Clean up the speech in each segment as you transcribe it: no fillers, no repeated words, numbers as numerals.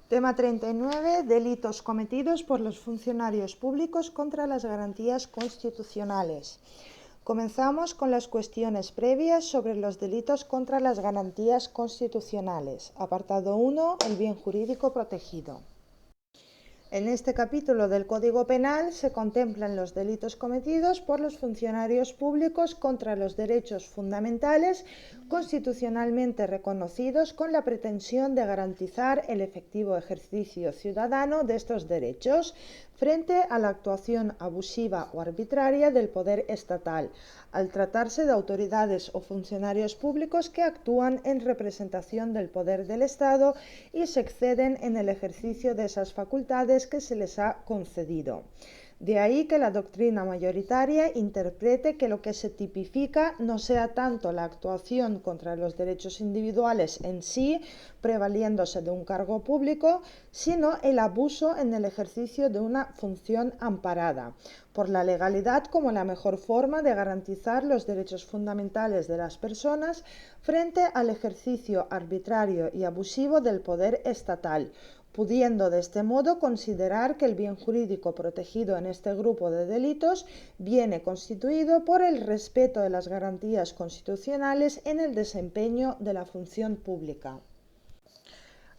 Tema 39. Delitos cometidos por los funcionarios públicos contra las garantías constitucionales. Comenzamos con las cuestiones previas sobre los delitos contra las garantías constitucionales. Apartado 1. El bien jurídico protegido. En este capítulo del Código Penal se contemplan los delitos cometidos por los funcionarios públicos contra los derechos fundamentales constitucionalmente reconocidos con la pretensión de garantizar el efectivo ejercicio ciudadano de estos derechos frente a la actuación abusiva o arbitraria del poder estatal, al tratarse de autoridades o funcionarios públicos que actúan en representación del poder del Estado y se exceden en el ejercicio de esas facultades que se les ha concedido. De ahí que la doctrina mayoritaria interprete que lo que se tipifica no sea tanto la actuación contra los derechos individuales en sí, prevaliéndose de un cargo público, sino el abuso en el ejercicio de una función amparada por la legalidad como la mejor forma de garantizar los derechos fundamentales de las personas frente al ejercicio arbitrario y abusivo del poder estatal, pudiendo de este modo considerar que el bien jurídico protegido en este grupo de delitos viene constituido por el respeto de las garantías constitucionales en el desempeño de la función pública.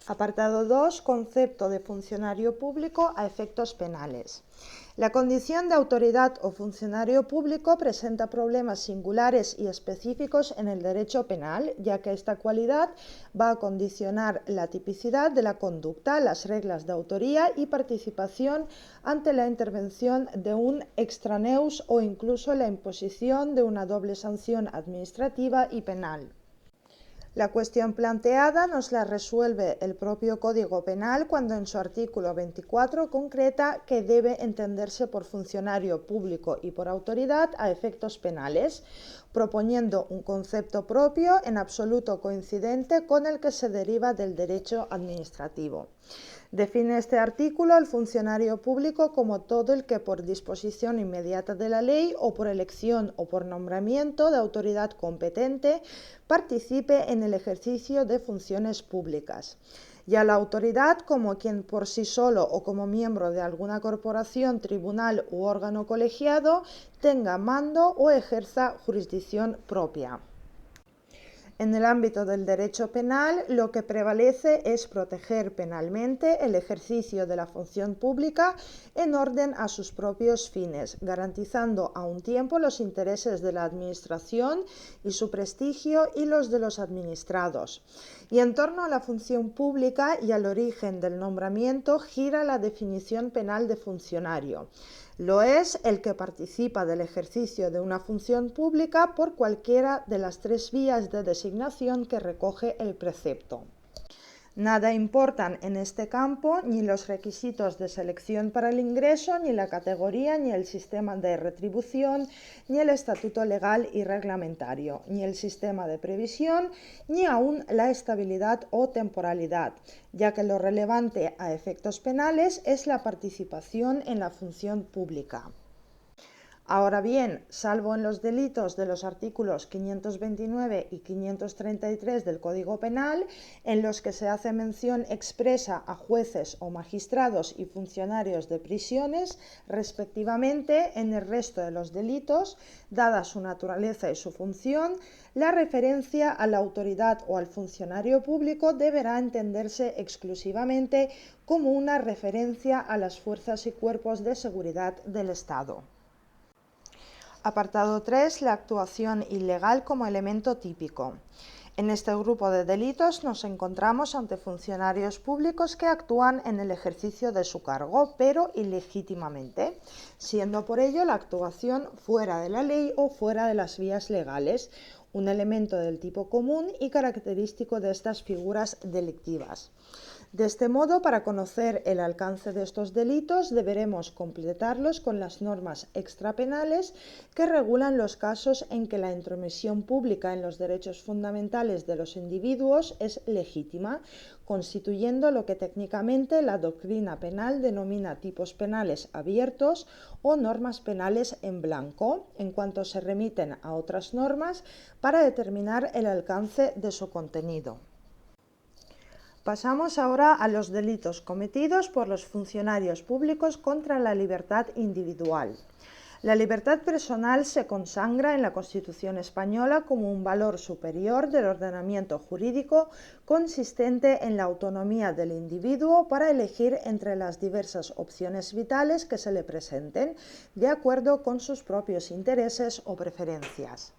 Apartado 2. Concepto de funcionario público a efectos penales. La condición de autoridad o funcionario público presenta problemas singulares y específicos en el derecho penal, ya que esta cualidad va a condicionar la tipicidad de la conducta, las reglas de autoría y participación ante la intervención de un extraneus o incluso la imposición de una doble sanción administrativa y penal. La cuestión planteada nos la resuelve el propio Código Penal cuando en su artículo 24 concreta que debe entenderse por funcionario público y por autoridad a efectos penales, proponiendo un concepto propio en absoluto coincidente con el que se deriva del derecho administrativo. Define este artículo al funcionario público como todo el que por disposición inmediata de la ley o por elección o por nombramiento de autoridad competente participe en el ejercicio de funciones públicas, y a la autoridad como quien por sí solo o como miembro de alguna corporación, tribunal u órgano colegiado tenga mando o ejerza jurisdicción propia. En el ámbito del derecho penal, lo que prevalece es proteger penalmente el ejercicio de la función pública en orden a sus propios fines, garantizando a un tiempo los intereses de la administración y su prestigio y los de los administrados. Y en torno a la función pública y al origen del nombramiento gira la definición penal de funcionario. Lo es el que participa del ejercicio de una función pública por cualquiera de las tres vías de designación que recoge el precepto. Nada importan en este campo ni los requisitos de selección para el ingreso, ni la categoría, ni el sistema de retribución, ni el estatuto legal y reglamentario, ni el sistema de previsión, ni aún la estabilidad o temporalidad, ya que lo relevante a efectos penales es la participación en la función pública. Ahora bien, salvo en los delitos de los artículos 529 y 533 del Código Penal, en los que se hace mención expresa a jueces o magistrados y funcionarios de prisiones, respectivamente, en el resto de los delitos, dada su naturaleza y su función, la referencia a la autoridad o al funcionario público deberá entenderse exclusivamente como una referencia a las fuerzas y cuerpos de seguridad del Estado. Apartado 3. La actuación ilegal como elemento típico. En este grupo de delitos nos encontramos ante funcionarios públicos que actúan en el ejercicio de su cargo, pero ilegítimamente, siendo por ello la actuación fuera de la ley o fuera de las vías legales, un elemento del tipo común y característico de estas figuras delictivas. De este modo, para conocer el alcance de estos delitos, deberemos completarlos con las normas extrapenales que regulan los casos en que la intromisión pública en los derechos fundamentales de los individuos es legítima, constituyendo lo que técnicamente la doctrina penal denomina tipos penales abiertos o normas penales en blanco, en cuanto se remiten a otras normas para determinar el alcance de su contenido. Pasamos ahora a los delitos cometidos por los funcionarios públicos contra la libertad individual. La libertad personal se consagra en la Constitución española como un valor superior del ordenamiento jurídico consistente en la autonomía del individuo para elegir entre las diversas opciones vitales que se le presenten, de acuerdo con sus propios intereses o preferencias.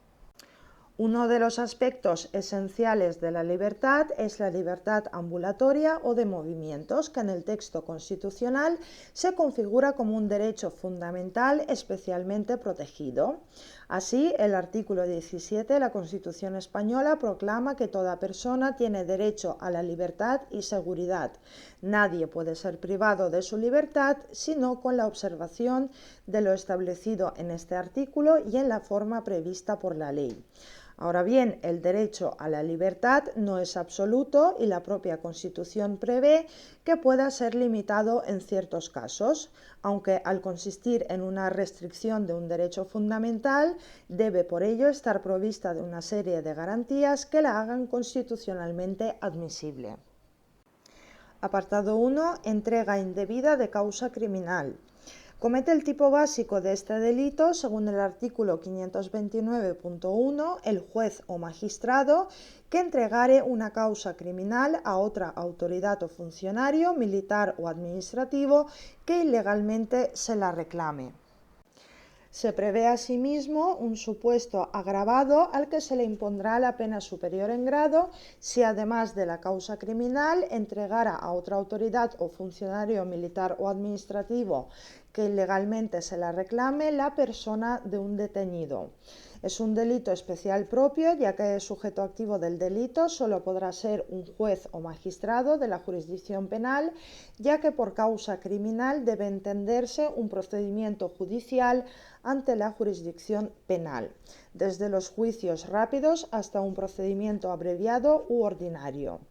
Uno de los aspectos esenciales de la libertad es la libertad ambulatoria o de movimientos, que en el texto constitucional se configura como un derecho fundamental especialmente protegido. Así, el artículo 17 de la Constitución española proclama que toda persona tiene derecho a la libertad y seguridad. Nadie puede ser privado de su libertad sino con la observación de lo establecido en este artículo y en la forma prevista por la ley. Ahora bien, el derecho a la libertad no es absoluto y la propia Constitución prevé que pueda ser limitado en ciertos casos, aunque al consistir en una restricción de un derecho fundamental, debe por ello estar provista de una serie de garantías que la hagan constitucionalmente admisible. Apartado 1. Entrega indebida de causa criminal. Comete el tipo básico de este delito, según el artículo 529.1, el juez o magistrado que entregare una causa criminal a otra autoridad o funcionario, militar o administrativo que ilegalmente se la reclame. Se prevé asimismo un supuesto agravado al que se le impondrá la pena superior en grado si, además de la causa criminal, entregara a otra autoridad o funcionario militar o administrativo que ilegalmente se la reclame la persona de un detenido. Es un delito especial propio, ya que el sujeto activo del delito solo podrá ser un juez o magistrado de la jurisdicción penal, ya que por causa criminal debe entenderse un procedimiento judicial ante la jurisdicción penal, desde los juicios rápidos hasta un procedimiento abreviado u ordinario.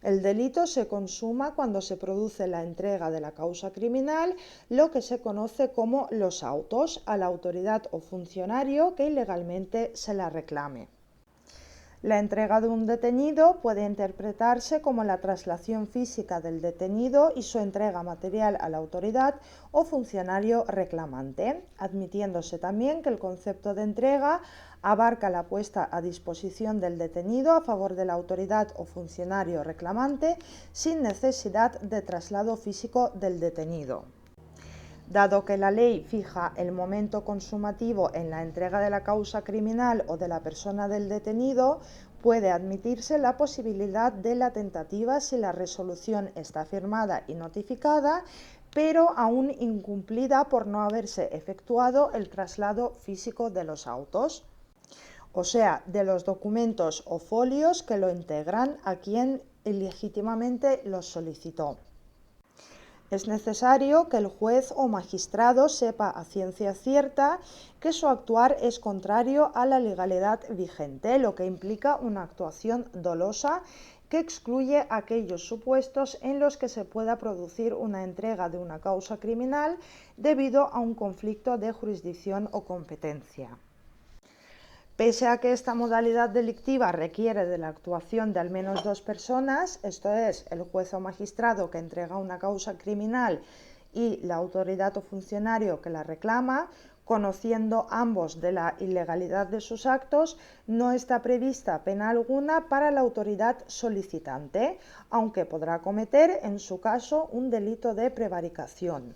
El delito se consuma cuando se produce la entrega de la causa criminal, lo que se conoce como los autos, a la autoridad o funcionario que ilegalmente se la reclame. La entrega de un detenido puede interpretarse como la traslación física del detenido y su entrega material a la autoridad o funcionario reclamante, admitiéndose también que el concepto de entrega abarca la puesta a disposición del detenido a favor de la autoridad o funcionario reclamante sin necesidad de traslado físico del detenido. Dado que la ley fija el momento consumativo en la entrega de la causa criminal o de la persona del detenido, puede admitirse la posibilidad de la tentativa si la resolución está firmada y notificada, pero aún incumplida por no haberse efectuado el traslado físico de los autos, o sea, de los documentos o folios que lo integran a quien ilegítimamente los solicitó. Es necesario que el juez o magistrado sepa a ciencia cierta que su actuar es contrario a la legalidad vigente, lo que implica una actuación dolosa que excluye aquellos supuestos en los que se pueda producir una entrega de una causa criminal debido a un conflicto de jurisdicción o competencia. Pese a que esta modalidad delictiva requiere de la actuación de al menos dos personas, esto es, el juez o magistrado que entrega una causa criminal y la autoridad o funcionario que la reclama, conociendo ambos de la ilegalidad de sus actos, no está prevista pena alguna para la autoridad solicitante, aunque podrá cometer, en su caso, un delito de prevaricación.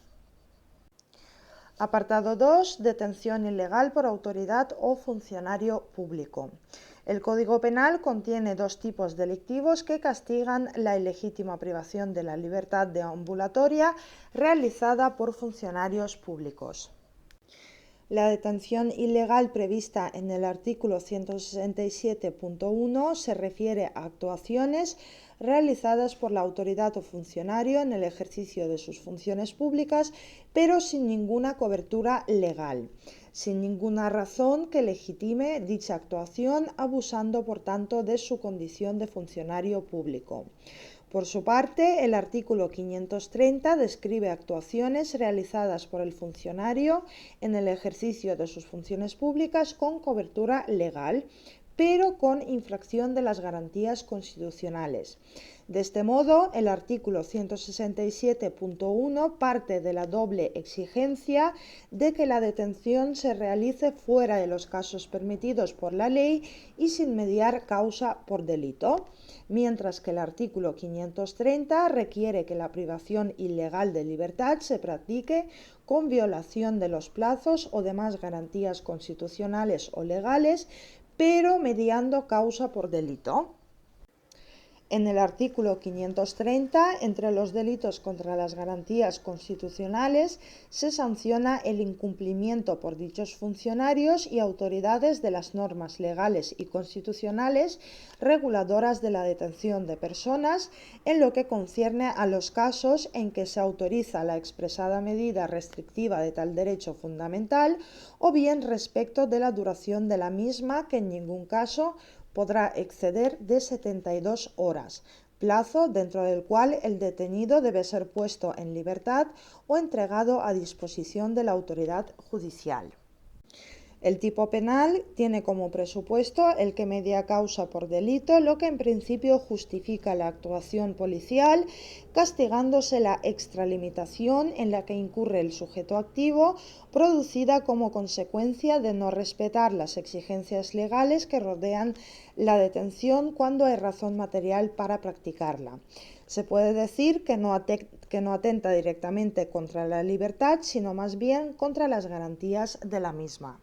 Apartado 2. Detención ilegal por autoridad o funcionario público. El Código Penal contiene dos tipos delictivos que castigan la ilegítima privación de la libertad deambulatoria realizada por funcionarios públicos. La detención ilegal prevista en el artículo 167.1 se refiere a actuaciones realizadas por la autoridad o funcionario en el ejercicio de sus funciones públicas, pero sin ninguna cobertura legal, sin ninguna razón que legitime dicha actuación, abusando por tanto de su condición de funcionario público. Por su parte, el artículo 530 describe actuaciones realizadas por el funcionario en el ejercicio de sus funciones públicas con cobertura legal, pero con infracción de las garantías constitucionales. De este modo, el artículo 167.1 parte de la doble exigencia de que la detención se realice fuera de los casos permitidos por la ley y sin mediar causa por delito, mientras que el artículo 530 requiere que la privación ilegal de libertad se practique con violación de los plazos o demás garantías constitucionales o legales, pero mediando causa por delito. En el artículo 530, entre los delitos contra las garantías constitucionales, se sanciona el incumplimiento por dichos funcionarios y autoridades de las normas legales y constitucionales reguladoras de la detención de personas en lo que concierne a los casos en que se autoriza la expresada medida restrictiva de tal derecho fundamental o bien respecto de la duración de la misma, que en ningún caso podrá exceder de 72 horas, plazo dentro del cual el detenido debe ser puesto en libertad o entregado a disposición de la autoridad judicial. El tipo penal tiene como presupuesto el que media causa por delito, lo que en principio justifica la actuación policial, castigándose la extralimitación en la que incurre el sujeto activo, producida como consecuencia de no respetar las exigencias legales que rodean la detención cuando hay razón material para practicarla. Se puede decir que no atenta directamente contra la libertad, sino más bien contra las garantías de la misma.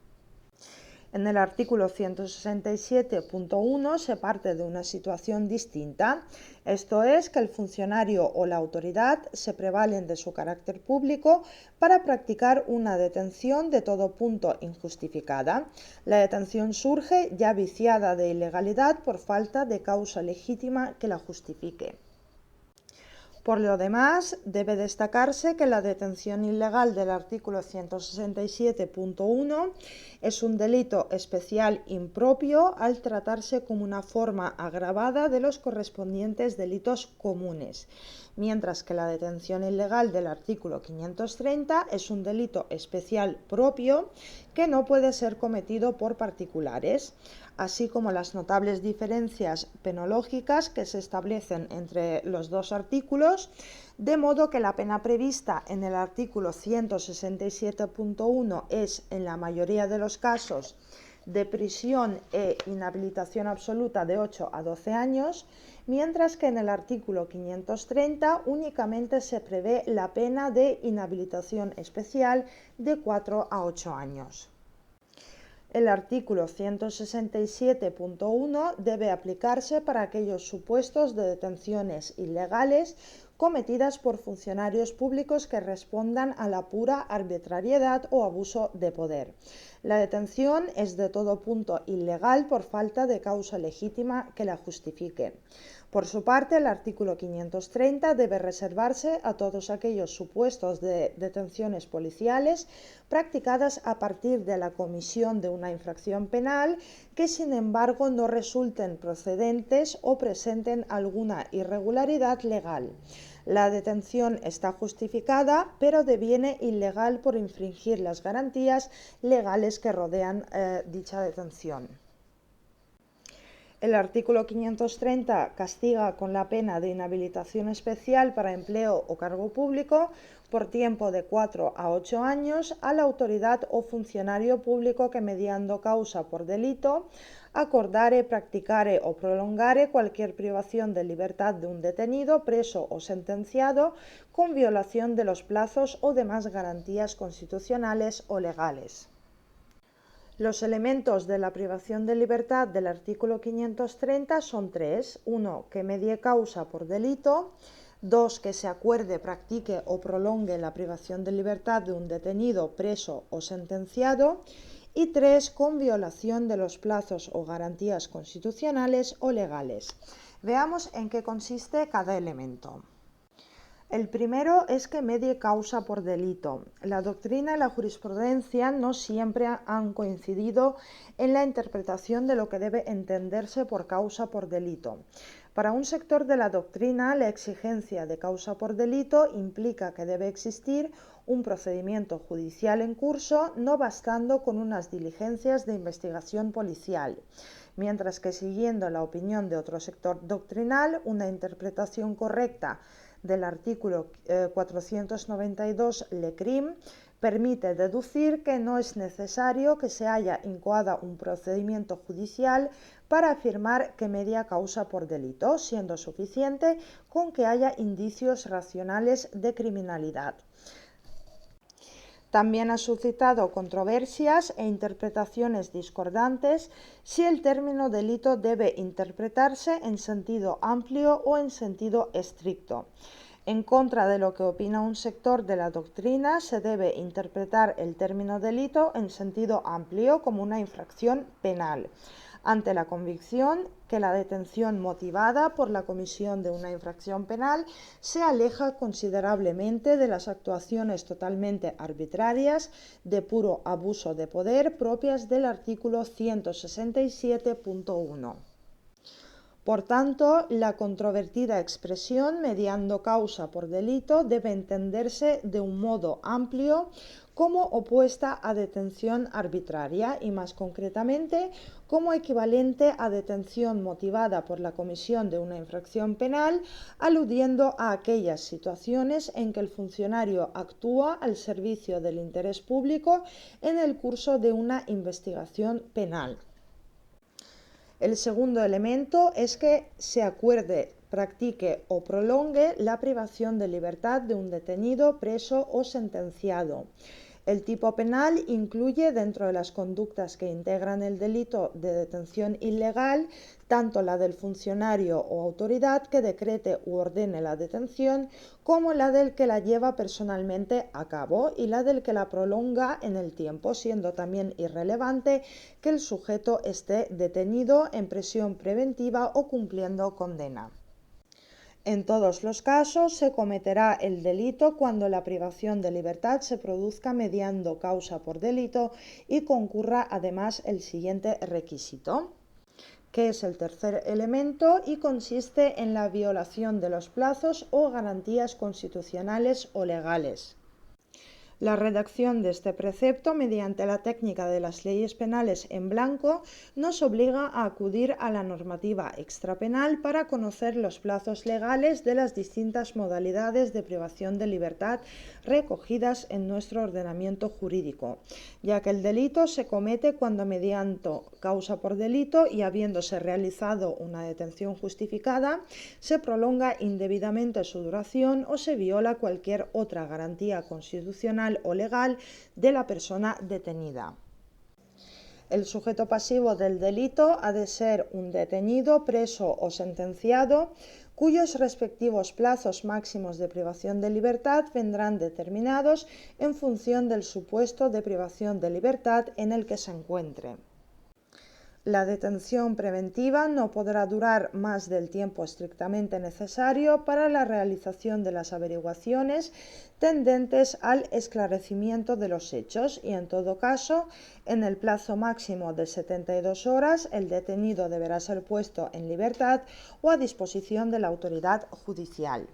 En el artículo 167.1 se parte de una situación distinta, esto es, que el funcionario o la autoridad se prevalen de su carácter público para practicar una detención de todo punto injustificada. La detención surge ya viciada de ilegalidad por falta de causa legítima que la justifique. Por lo demás, debe destacarse que la detención ilegal del artículo 167.1 es un delito especial impropio al tratarse como una forma agravada de los correspondientes delitos comunes, mientras que la detención ilegal del artículo 530 es un delito especial propio que no puede ser cometido por particulares, así como las notables diferencias penológicas que se establecen entre los dos artículos, de modo que la pena prevista en el artículo 167.1 es, en la mayoría de los casos, de prisión e inhabilitación absoluta de 8 a 12 años, mientras que en el artículo 530 únicamente se prevé la pena de inhabilitación especial de 4 a 8 años. El artículo 167.1 debe aplicarse para aquellos supuestos de detenciones ilegales cometidas por funcionarios públicos que respondan a la pura arbitrariedad o abuso de poder. La detención es de todo punto ilegal por falta de causa legítima que la justifique. Por su parte, el artículo 530 debe reservarse a todos aquellos supuestos de detenciones policiales practicadas a partir de la comisión de una infracción penal que, sin embargo, no resulten procedentes o presenten alguna irregularidad legal. La detención está justificada, pero deviene ilegal por infringir las garantías legales que rodean dicha detención. El artículo 530 castiga con la pena de inhabilitación especial para empleo o cargo público por tiempo de 4 a 8 años a la autoridad o funcionario público que, mediando causa por delito, acordare, practicare o prolongare cualquier privación de libertad de un detenido, preso o sentenciado con violación de los plazos o demás garantías constitucionales o legales. Los elementos de la privación de libertad del artículo 530 son tres: 1. Que medie causa por delito; 2. Que se acuerde, practique o prolongue la privación de libertad de un detenido, preso o sentenciado; y 3. Con violación de los plazos o garantías constitucionales o legales. Veamos en qué consiste cada elemento. El primero es que medie causa por delito. La doctrina y la jurisprudencia no siempre han coincidido en la interpretación de lo que debe entenderse por causa por delito. Para un sector de la doctrina, la exigencia de causa por delito implica que debe existir un procedimiento judicial en curso, no bastando con unas diligencias de investigación policial, mientras que siguiendo la opinión de otro sector doctrinal, una interpretación correcta del artículo 492 LECRIM permite deducir que no es necesario que se haya incoado un procedimiento judicial para afirmar que media causa por delito, siendo suficiente con que haya indicios racionales de criminalidad. También ha suscitado controversias e interpretaciones discordantes si el término delito debe interpretarse en sentido amplio o en sentido estricto. En contra de lo que opina un sector de la doctrina, se debe interpretar el término delito en sentido amplio como una infracción penal, ante la convicción que la detención motivada por la comisión de una infracción penal se aleja considerablemente de las actuaciones totalmente arbitrarias de puro abuso de poder propias del artículo 167.1. Por tanto, la controvertida expresión mediando causa por delito debe entenderse de un modo amplio como opuesta a detención arbitraria y, más concretamente, como equivalente a detención motivada por la comisión de una infracción penal, aludiendo a aquellas situaciones en que el funcionario actúa al servicio del interés público en el curso de una investigación penal. El segundo elemento es que se acuerde, practique o prolongue la privación de libertad de un detenido, preso o sentenciado. El tipo penal incluye, dentro de las conductas que integran el delito de detención ilegal, tanto la del funcionario o autoridad que decrete u ordene la detención, como la del que la lleva personalmente a cabo y la del que la prolonga en el tiempo, siendo también irrelevante que el sujeto esté detenido en prisión preventiva o cumpliendo condena. En todos los casos se cometerá el delito cuando la privación de libertad se produzca mediando causa por delito y concurra además el siguiente requisito, que es el tercer elemento y consiste en la violación de los plazos o garantías constitucionales o legales. La redacción de este precepto, mediante la técnica de las leyes penales en blanco, nos obliga a acudir a la normativa extrapenal para conocer los plazos legales de las distintas modalidades de privación de libertad recogidas en nuestro ordenamiento jurídico, ya que el delito se comete cuando, mediante causa por delito y habiéndose realizado una detención justificada, se prolonga indebidamente su duración o se viola cualquier otra garantía constitucional o legal de la persona detenida. El sujeto pasivo del delito ha de ser un detenido, preso o sentenciado, cuyos respectivos plazos máximos de privación de libertad vendrán determinados en función del supuesto de privación de libertad en el que se encuentre. La detención preventiva no podrá durar más del tiempo estrictamente necesario para la realización de las averiguaciones tendentes al esclarecimiento de los hechos y, en todo caso, en el plazo máximo de 72 horas, el detenido deberá ser puesto en libertad o a disposición de la autoridad judicial.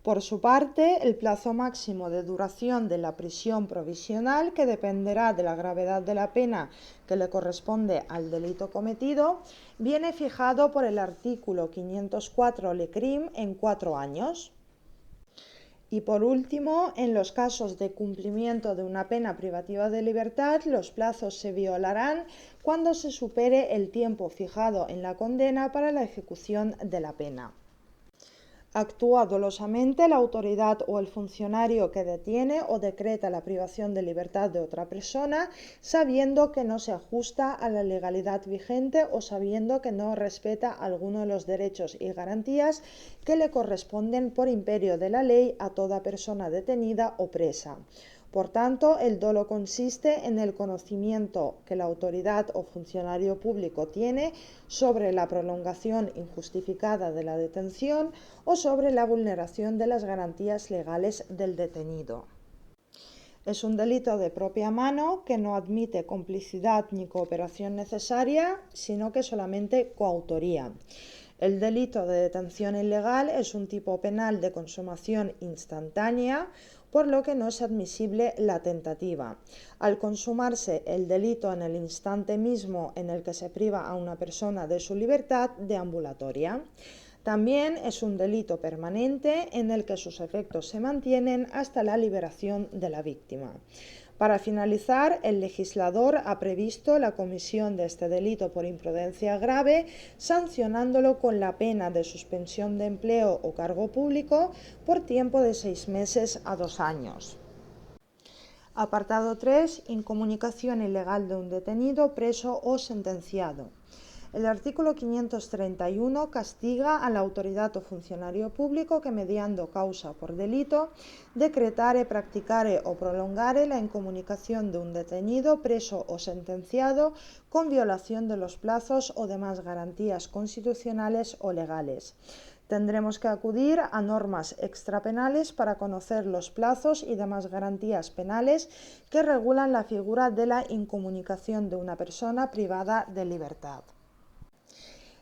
Por su parte, el plazo máximo de duración de la prisión provisional, que dependerá de la gravedad de la pena que le corresponde al delito cometido, viene fijado por el artículo 504 LECRIM en 4 años. Y por último, en los casos de cumplimiento de una pena privativa de libertad, los plazos se violarán cuando se supere el tiempo fijado en la condena para la ejecución de la pena. Actúa dolosamente la autoridad o el funcionario que detiene o decreta la privación de libertad de otra persona, sabiendo que no se ajusta a la legalidad vigente o sabiendo que no respeta alguno de los derechos y garantías que le corresponden por imperio de la ley a toda persona detenida o presa. Por tanto, el dolo consiste en el conocimiento que la autoridad o funcionario público tiene sobre la prolongación injustificada de la detención o sobre la vulneración de las garantías legales del detenido. Es un delito de propia mano que no admite complicidad ni cooperación necesaria, sino que solamente coautoría. El delito de detención ilegal es un tipo penal de consumación instantánea, por lo que no es admisible la tentativa. Al consumarse el delito en el instante mismo en el que se priva a una persona de su libertad deambulatoria. También es un delito permanente en el que sus efectos se mantienen hasta la liberación de la víctima. Para finalizar, el legislador ha previsto la comisión de este delito por imprudencia grave, sancionándolo con la pena de suspensión de empleo o cargo público por tiempo de 6 meses a 2 años. Apartado 3. Incomunicación ilegal de un detenido, preso o sentenciado. El artículo 531 castiga a la autoridad o funcionario público que, mediando causa por delito, decretare, practicare o prolongare la incomunicación de un detenido, preso o sentenciado con violación de los plazos o demás garantías constitucionales o legales. Tendremos que acudir a normas extrapenales para conocer los plazos y demás garantías penales que regulan la figura de la incomunicación de una persona privada de libertad.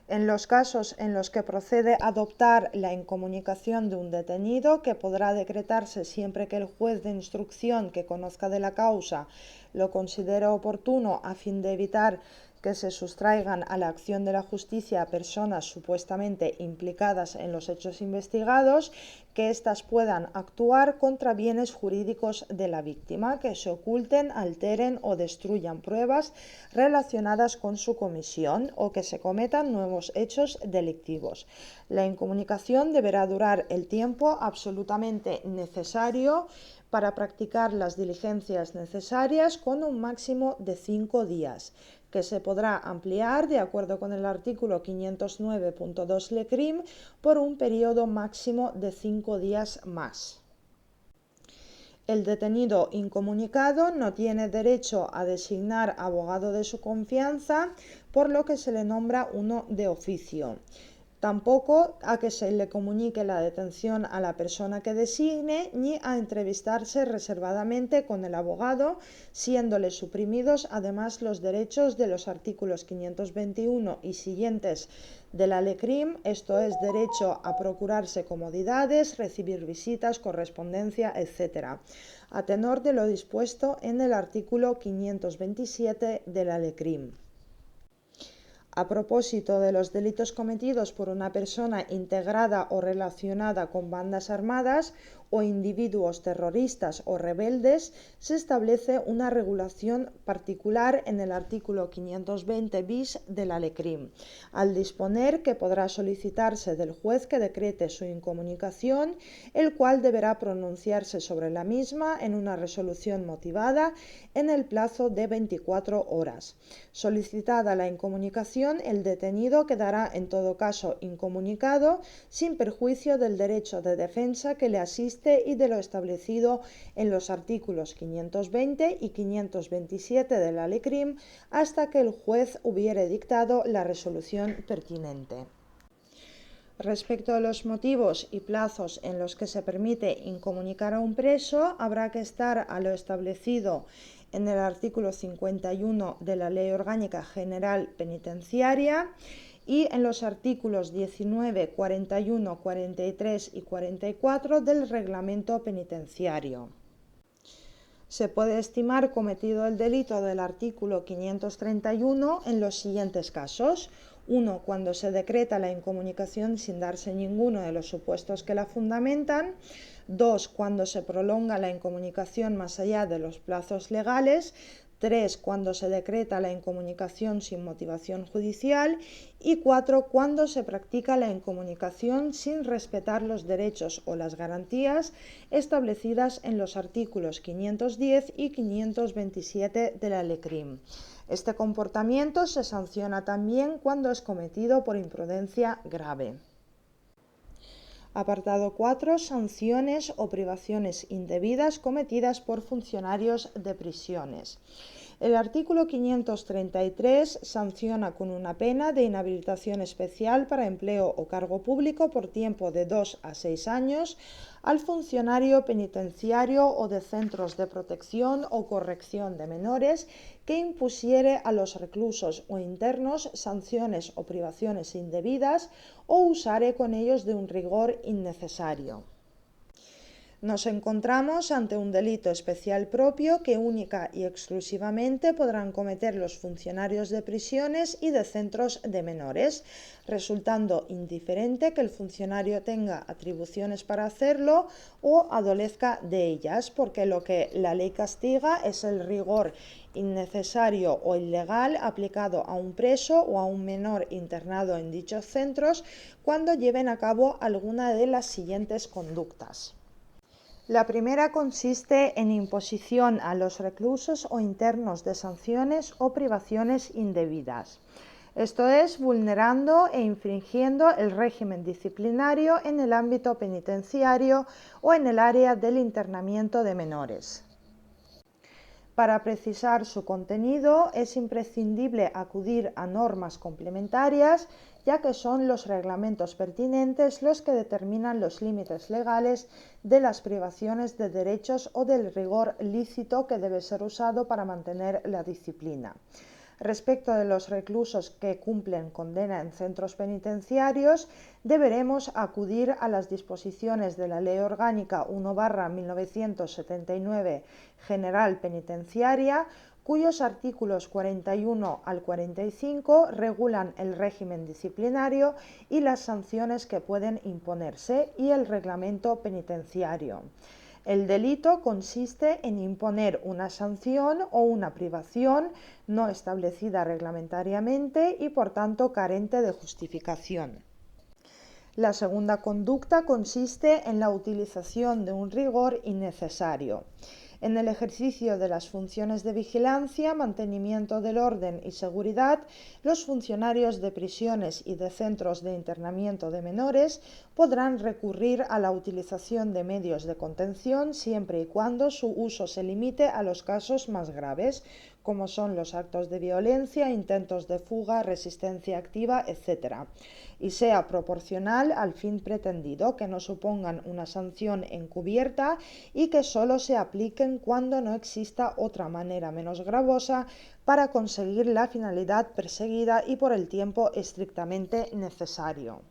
En los casos en los que procede adoptar la incomunicación de un detenido, que podrá decretarse siempre que el juez de instrucción que conozca de la causa lo considere oportuno a fin de evitar que se sustraigan a la acción de la justicia personas supuestamente implicadas en los hechos investigados, que éstas puedan actuar contra bienes jurídicos de la víctima, que se oculten, alteren o destruyan pruebas relacionadas con su comisión o que se cometan nuevos hechos delictivos. La incomunicación deberá durar el tiempo absolutamente necesario para practicar las diligencias necesarias, con un máximo de 5 días, que se podrá ampliar, de acuerdo con el artículo 509.2 LECRIM, por un periodo máximo de 5 días más. El detenido incomunicado no tiene derecho a designar abogado de su confianza, por lo que se le nombra uno de oficio. Tampoco a que se le comunique la detención a la persona que designe, ni a entrevistarse reservadamente con el abogado, siéndole suprimidos además los derechos de los artículos 521 y siguientes de la LECRIM, esto es, derecho a procurarse comodidades, recibir visitas, correspondencia, etc., a tenor de lo dispuesto en el artículo 527 de la LECRIM. A propósito de los delitos cometidos por una persona integrada o relacionada con bandas armadas o individuos terroristas o rebeldes, se establece una regulación particular en el artículo 520 bis de la LECRIM, al disponer que podrá solicitarse del juez que decrete su incomunicación, el cual deberá pronunciarse sobre la misma en una resolución motivada en el plazo de 24 horas. Solicitada la incomunicación, el detenido quedará en todo caso incomunicado, sin perjuicio del derecho de defensa que le asiste y de lo establecido en los artículos 520 y 527 de la LECRIM, hasta que el juez hubiere dictado la resolución pertinente. Respecto a los motivos y plazos en los que se permite incomunicar a un preso, habrá que estar a lo establecido en el artículo 51 de la Ley Orgánica General Penitenciaria y en los artículos 19, 41, 43 y 44 del Reglamento Penitenciario. Se puede estimar cometido el delito del artículo 531 en los siguientes casos. 1. Cuando se decreta la incomunicación sin darse ninguno de los supuestos que la fundamentan. 2. Cuando se prolonga la incomunicación más allá de los plazos legales. 3. Cuando se decreta la incomunicación sin motivación judicial. Y 4. Cuando se practica la incomunicación sin respetar los derechos o las garantías establecidas en los artículos 510 y 527 de la LECRIM. Este comportamiento se sanciona también cuando es cometido por imprudencia grave. Apartado 4. Sanciones o privaciones indebidas cometidas por funcionarios de prisiones. El artículo 533 sanciona con una pena de inhabilitación especial para empleo o cargo público por tiempo de 2 a 6 años al funcionario penitenciario o de centros de protección o corrección de menores que impusiere a los reclusos o internos sanciones o privaciones indebidas o usare con ellos de un rigor innecesario. Nos encontramos ante un delito especial propio que única y exclusivamente podrán cometer los funcionarios de prisiones y de centros de menores, resultando indiferente que el funcionario tenga atribuciones para hacerlo o adolezca de ellas, porque lo que la ley castiga es el rigor innecesario o ilegal aplicado a un preso o a un menor internado en dichos centros cuando lleven a cabo alguna de las siguientes conductas. La primera consiste en imposición a los reclusos o internos de sanciones o privaciones indebidas. Esto es, vulnerando e infringiendo el régimen disciplinario en el ámbito penitenciario o en el área del internamiento de menores. Para precisar su contenido es imprescindible acudir a normas complementarias, ya que son los reglamentos pertinentes los que determinan los límites legales de las privaciones de derechos o del rigor lícito que debe ser usado para mantener la disciplina. Respecto de los reclusos que cumplen condena en centros penitenciarios, deberemos acudir a las disposiciones de la Ley Orgánica 1/1979 General Penitenciaria, cuyos artículos 41 al 45 regulan el régimen disciplinario y las sanciones que pueden imponerse, y el reglamento penitenciario. El delito consiste en imponer una sanción o una privación no establecida reglamentariamente y por tanto carente de justificación. La segunda conducta consiste en la utilización de un rigor innecesario. En el ejercicio de las funciones de vigilancia, mantenimiento del orden y seguridad, los funcionarios de prisiones y de centros de internamiento de menores podrán recurrir a la utilización de medios de contención siempre y cuando su uso se limite a los casos más graves, como son los actos de violencia, intentos de fuga, resistencia activa, etc., y sea proporcional al fin pretendido, que no supongan una sanción encubierta y que solo se apliquen cuando no exista otra manera menos gravosa para conseguir la finalidad perseguida y por el tiempo estrictamente necesario.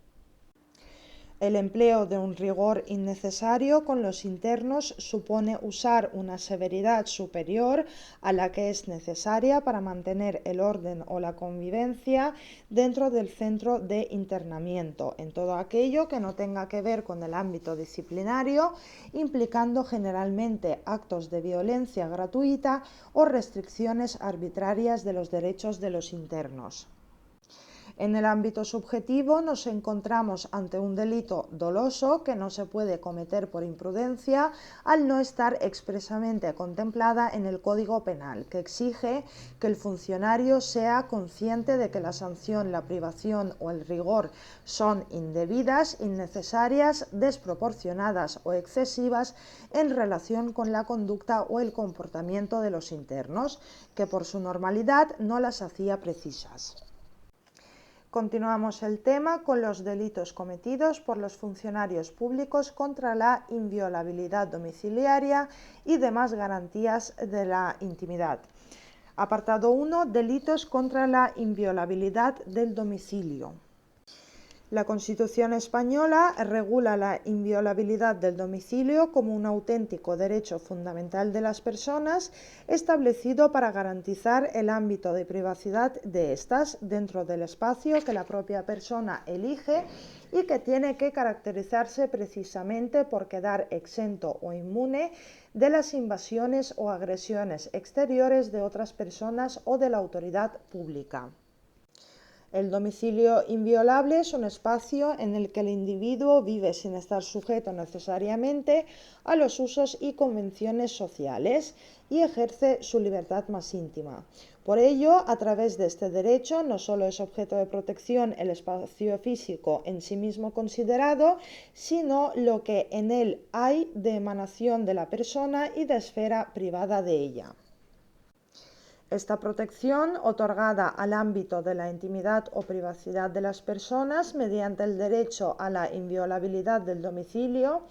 El empleo de un rigor innecesario con los internos supone usar una severidad superior a la que es necesaria para mantener el orden o la convivencia dentro del centro de internamiento, en todo aquello que no tenga que ver con el ámbito disciplinario, implicando generalmente actos de violencia gratuita o restricciones arbitrarias de los derechos de los internos. En el ámbito subjetivo nos encontramos ante un delito doloso que no se puede cometer por imprudencia al no estar expresamente contemplada en el Código Penal, que exige que el funcionario sea consciente de que la sanción, la privación o el rigor son indebidas, innecesarias, desproporcionadas o excesivas en relación con la conducta o el comportamiento de los internos, que por su normalidad no las hacía precisas. Continuamos el tema con los delitos cometidos por los funcionarios públicos contra la inviolabilidad domiciliaria y demás garantías de la intimidad. Apartado 1. Delitos contra la inviolabilidad del domicilio. La Constitución española regula la inviolabilidad del domicilio como un auténtico derecho fundamental de las personas, establecido para garantizar el ámbito de privacidad de éstas dentro del espacio que la propia persona elige y que tiene que caracterizarse precisamente por quedar exento o inmune de las invasiones o agresiones exteriores de otras personas o de la autoridad pública. El domicilio inviolable es un espacio en el que el individuo vive sin estar sujeto necesariamente a los usos y convenciones sociales y ejerce su libertad más íntima. Por ello, a través de este derecho, no solo es objeto de protección el espacio físico en sí mismo considerado, sino lo que en él hay de emanación de la persona y de esfera privada de ella. Esta protección, otorgada al ámbito de la intimidad o privacidad de las personas mediante el derecho a la inviolabilidad del domicilio,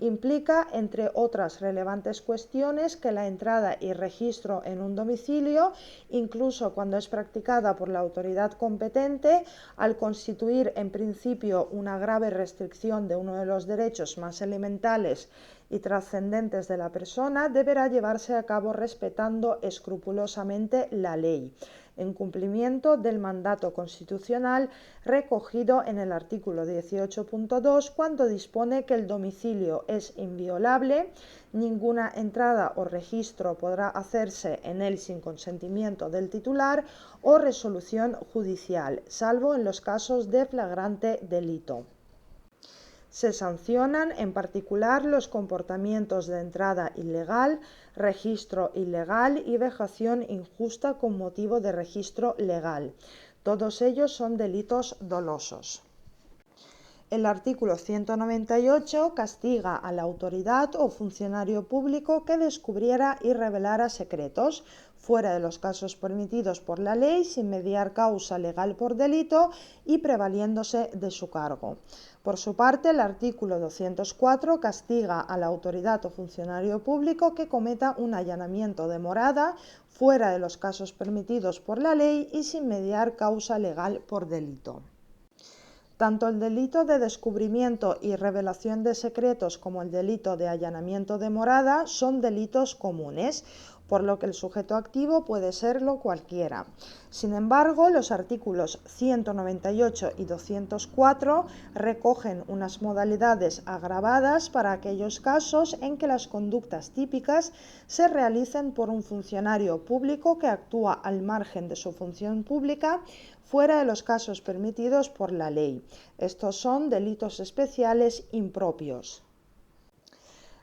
implica, entre otras relevantes cuestiones, que la entrada y registro en un domicilio, incluso cuando es practicada por la autoridad competente, al constituir en principio una grave restricción de uno de los derechos más elementales y trascendentes de la persona, deberá llevarse a cabo respetando escrupulosamente la ley, en cumplimiento del mandato constitucional recogido en el artículo 18.2, cuando dispone que el domicilio es inviolable, ninguna entrada o registro podrá hacerse en él sin consentimiento del titular o resolución judicial, salvo en los casos de flagrante delito. Se sancionan en particular los comportamientos de entrada ilegal, registro ilegal y vejación injusta con motivo de registro legal. Todos ellos son delitos dolosos. El artículo 198 castiga a la autoridad o funcionario público que descubriera y revelara secretos, fuera de los casos permitidos por la ley, sin mediar causa legal por delito y prevaliéndose de su cargo. Por su parte, el artículo 204 castiga a la autoridad o funcionario público que cometa un allanamiento de morada, fuera de los casos permitidos por la ley y sin mediar causa legal por delito. Tanto el delito de descubrimiento y revelación de secretos como el delito de allanamiento de morada son delitos comunes, por lo que el sujeto activo puede serlo cualquiera. Sin embargo, los artículos 198 y 204 recogen unas modalidades agravadas para aquellos casos en que las conductas típicas se realicen por un funcionario público que actúa al margen de su función pública, fuera de los casos permitidos por la ley. Estos son delitos especiales impropios.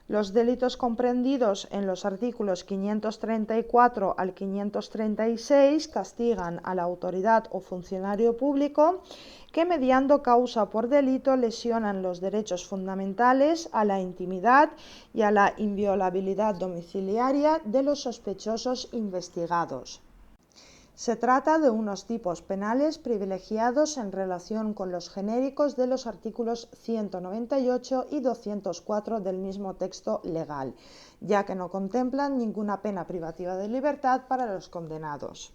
Los delitos comprendidos en los artículos 534 al 536 castigan a la autoridad o funcionario público que, mediando causa por delito, lesionan los derechos fundamentales a la intimidad y a la inviolabilidad domiciliaria de los sospechosos investigados. Se trata de unos tipos penales privilegiados en relación con los genéricos de los artículos 198 y 204 del mismo texto legal, ya que no contemplan ninguna pena privativa de libertad para los condenados.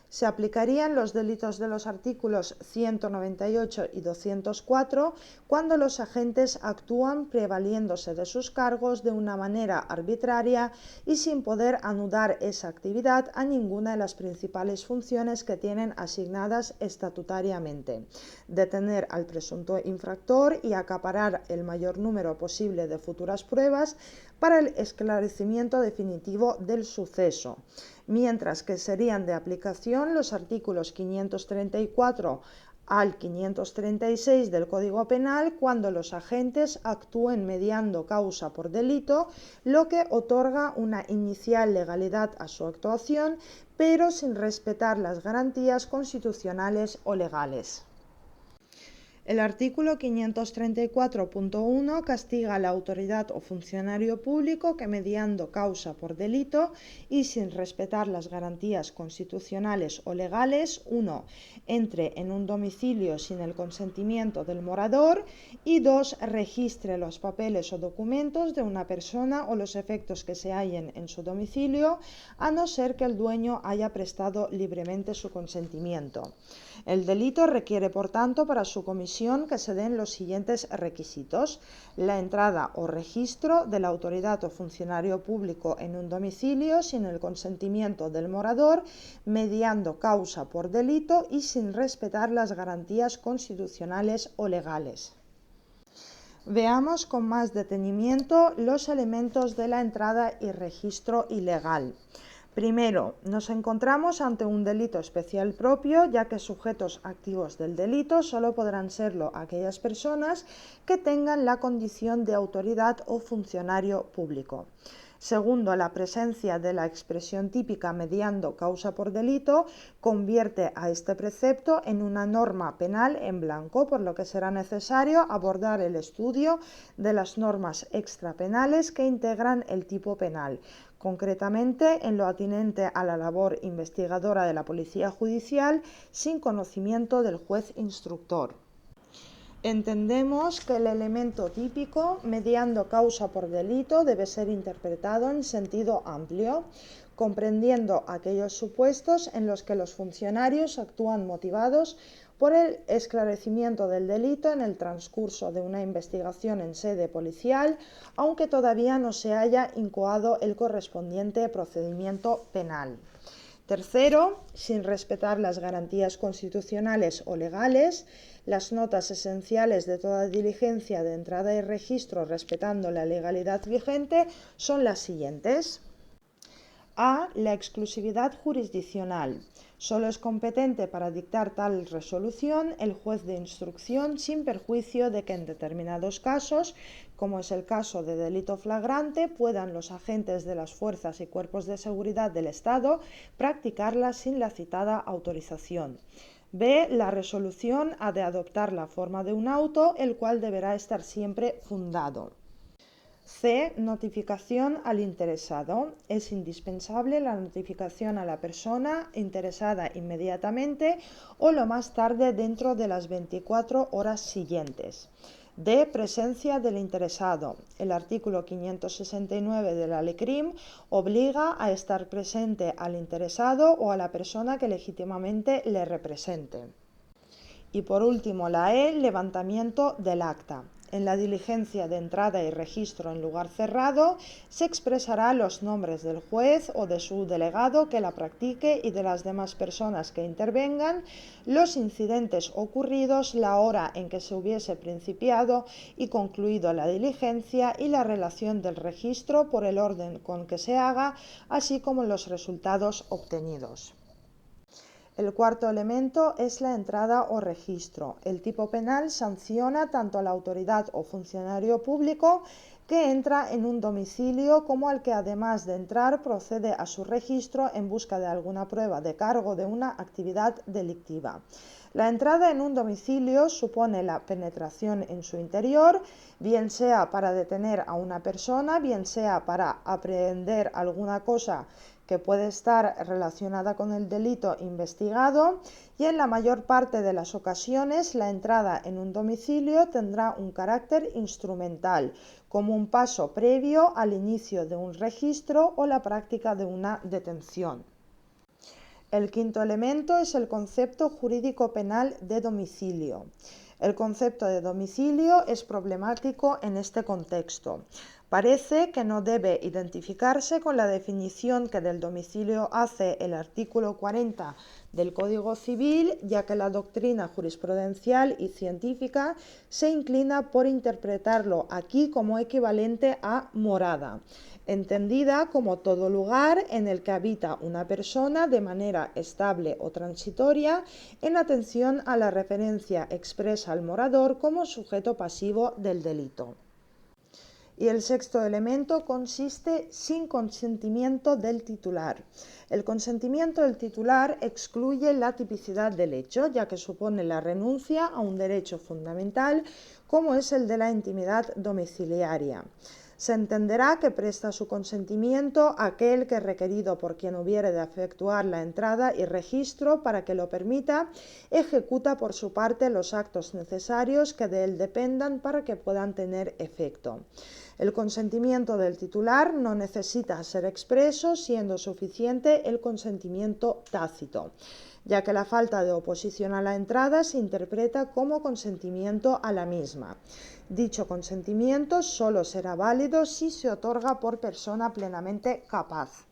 Se aplicarían los delitos de los artículos 198 y 204 cuando los agentes actúan prevaliéndose de sus cargos de una manera arbitraria y sin poder anudar esa actividad a ninguna de las principales funciones que tienen asignadas estatutariamente: detener al presunto infractor y acaparar el mayor número posible de futuras pruebas para el esclarecimiento definitivo del suceso, mientras que serían de aplicación los artículos 534 al 536 del Código Penal cuando los agentes actúen mediando causa por delito, lo que otorga una inicial legalidad a su actuación, pero sin respetar las garantías constitucionales o legales. El artículo 534.1 castiga a la autoridad o funcionario público que, mediando causa por delito y sin respetar las garantías constitucionales o legales, 1. Entre en un domicilio sin el consentimiento del morador y 2. Registre los papeles o documentos de una persona o los efectos que se hallen en su domicilio, a no ser que el dueño haya prestado libremente su consentimiento. El delito requiere, por tanto, para su comisión que se den los siguientes requisitos: la entrada o registro de la autoridad o funcionario público en un domicilio sin el consentimiento del morador, mediando causa por delito y sin respetar las garantías constitucionales o legales. Veamos con más detenimiento los elementos de la entrada y registro ilegal. Primero, nos encontramos ante un delito especial propio, ya que sujetos activos del delito solo podrán serlo aquellas personas que tengan la condición de autoridad o funcionario público. Segundo, la presencia de la expresión típica mediando causa por delito convierte a este precepto en una norma penal en blanco, por lo que será necesario abordar el estudio de las normas extrapenales que integran el tipo penal, concretamente en lo atinente a la labor investigadora de la Policía Judicial sin conocimiento del juez instructor. Entendemos que el elemento típico, mediando causa por delito, debe ser interpretado en sentido amplio, comprendiendo aquellos supuestos en los que los funcionarios actúan motivados por el esclarecimiento del delito en el transcurso de una investigación en sede policial, aunque todavía no se haya incoado el correspondiente procedimiento penal. Tercero, sin respetar las garantías constitucionales o legales, las notas esenciales de toda diligencia de entrada y registro respetando la legalidad vigente son las siguientes. A. La exclusividad jurisdiccional. Solo es competente para dictar tal resolución el juez de instrucción sin perjuicio de que en determinados casos, como es el caso de delito flagrante, puedan los agentes de las fuerzas y cuerpos de seguridad del Estado practicarla sin la citada autorización. B. La resolución ha de adoptar la forma de un auto, el cual deberá estar siempre fundado. C. Notificación al interesado. Es indispensable la notificación a la persona interesada inmediatamente o lo más tarde dentro de las 24 horas siguientes. D. Presencia del interesado. El artículo 569 de la LECRIM obliga a estar presente al interesado o a la persona que legítimamente le represente. Y por último, la E. Levantamiento del acta. En la diligencia de entrada y registro en lugar cerrado se expresará los nombres del juez o de su delegado que la practique y de las demás personas que intervengan, los incidentes ocurridos, la hora en que se hubiese principiado y concluido la diligencia y la relación del registro por el orden con que se haga, así como los resultados obtenidos. El cuarto elemento es la entrada o registro. El tipo penal sanciona tanto a la autoridad o funcionario público que entra en un domicilio como al que además de entrar procede a su registro en busca de alguna prueba de cargo de una actividad delictiva. La entrada en un domicilio supone la penetración en su interior, bien sea para detener a una persona, bien sea para aprehender alguna cosa que puede estar relacionada con el delito investigado, y en la mayor parte de las ocasiones la entrada en un domicilio tendrá un carácter instrumental, como un paso previo al inicio de un registro o la práctica de una detención. El quinto elemento es el concepto jurídico penal de domicilio. El concepto de domicilio es problemático en este contexto. Parece que no debe identificarse con la definición que del domicilio hace el artículo 40 del Código Civil, ya que la doctrina jurisprudencial y científica se inclina por interpretarlo aquí como equivalente a morada, entendida como todo lugar en el que habita una persona de manera estable o transitoria, en atención a la referencia expresa al morador como sujeto pasivo del delito. Y el sexto elemento consiste sin consentimiento del titular. El consentimiento del titular excluye la tipicidad del hecho, ya que supone la renuncia a un derecho fundamental como es el de la intimidad domiciliaria. Se entenderá que presta su consentimiento aquel que, requerido por quien hubiere de efectuar la entrada y registro para que lo permita, ejecuta por su parte los actos necesarios que de él dependan para que puedan tener efecto. El consentimiento del titular no necesita ser expreso, siendo suficiente el consentimiento tácito, ya que la falta de oposición a la entrada se interpreta como consentimiento a la misma. Dicho consentimiento solo será válido si se otorga por persona plenamente capaz.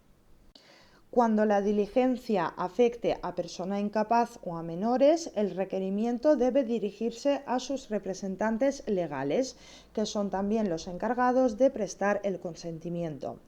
Cuando la diligencia afecte a persona incapaz o a menores, el requerimiento debe dirigirse a sus representantes legales, que son también los encargados de prestar el consentimiento.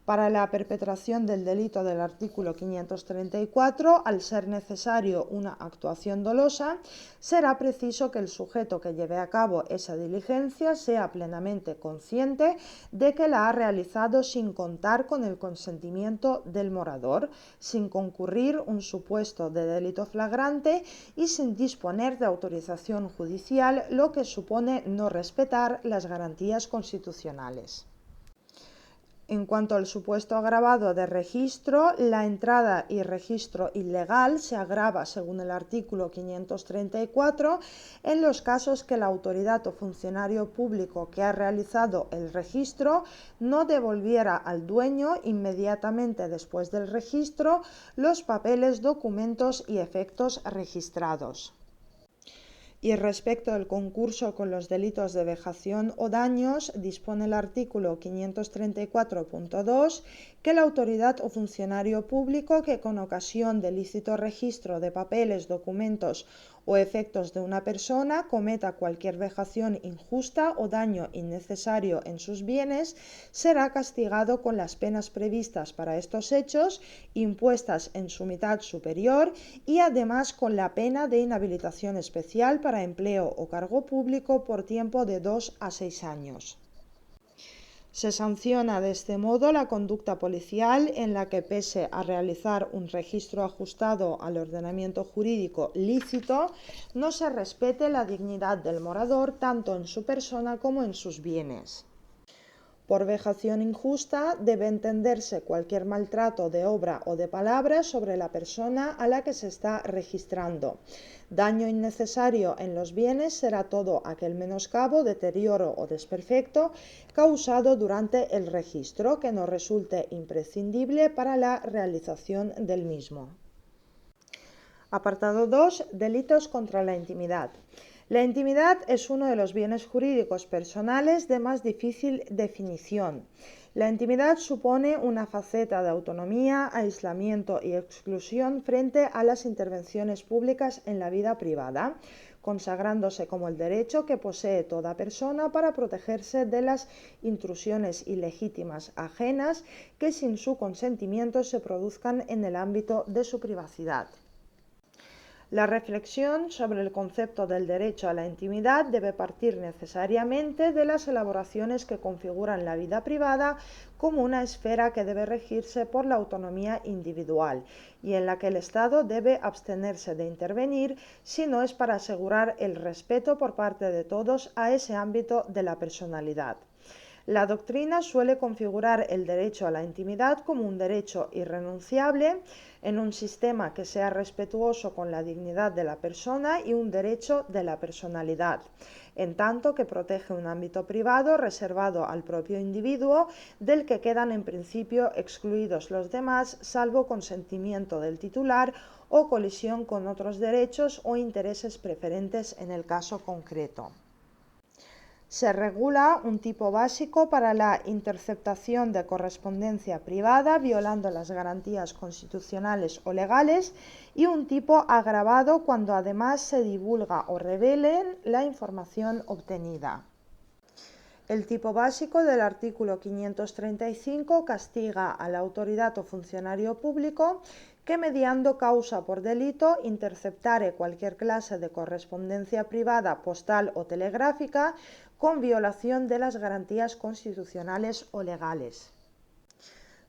Para la perpetración del delito del artículo 534, al ser necesario una actuación dolosa, será preciso que el sujeto que lleve a cabo esa diligencia sea plenamente consciente de que la ha realizado sin contar con el consentimiento del morador, sin concurrir un supuesto de delito flagrante y sin disponer de autorización judicial, lo que supone no respetar las garantías constitucionales. En cuanto al supuesto agravado de registro, la entrada y registro ilegal se agrava según el artículo 534 en los casos que la autoridad o funcionario público que ha realizado el registro no devolviera al dueño inmediatamente después del registro los papeles, documentos y efectos registrados. Y respecto al concurso con los delitos de vejación o daños, dispone el artículo 534.2 que la autoridad o funcionario público que con ocasión del lícito registro de papeles, documentos o efectos de una persona cometa cualquier vejación injusta o daño innecesario en sus bienes, será castigado con las penas previstas para estos hechos, impuestas en su mitad superior, y además con la pena de inhabilitación especial para empleo o cargo público por tiempo de 2 a 6 años. Se sanciona de este modo la conducta policial en la que, pese a realizar un registro ajustado al ordenamiento jurídico lícito, no se respete la dignidad del morador tanto en su persona como en sus bienes. Por vejación injusta debe entenderse cualquier maltrato de obra o de palabra sobre la persona a la que se está registrando. Daño innecesario en los bienes será todo aquel menoscabo, deterioro o desperfecto causado durante el registro que no resulte imprescindible para la realización del mismo. Apartado 2. Delitos contra la intimidad. La intimidad es uno de los bienes jurídicos personales de más difícil definición. La intimidad supone una faceta de autonomía, aislamiento y exclusión frente a las intervenciones públicas en la vida privada, consagrándose como el derecho que posee toda persona para protegerse de las intrusiones ilegítimas ajenas que sin su consentimiento se produzcan en el ámbito de su privacidad. La reflexión sobre el concepto del derecho a la intimidad debe partir necesariamente de las elaboraciones que configuran la vida privada como una esfera que debe regirse por la autonomía individual y en la que el Estado debe abstenerse de intervenir si no es para asegurar el respeto por parte de todos a ese ámbito de la personalidad. La doctrina suele configurar el derecho a la intimidad como un derecho irrenunciable en un sistema que sea respetuoso con la dignidad de la persona y un derecho de la personalidad, en tanto que protege un ámbito privado reservado al propio individuo del que quedan en principio excluidos los demás, salvo consentimiento del titular o colisión con otros derechos o intereses preferentes en el caso concreto. Se regula un tipo básico para la interceptación de correspondencia privada, violando las garantías constitucionales o legales, y un tipo agravado cuando además se divulga o revelen la información obtenida. El tipo básico del artículo 535 castiga a la autoridad o funcionario público que, mediando causa por delito, interceptare cualquier clase de correspondencia privada, postal o telegráfica con violación de las garantías constitucionales o legales.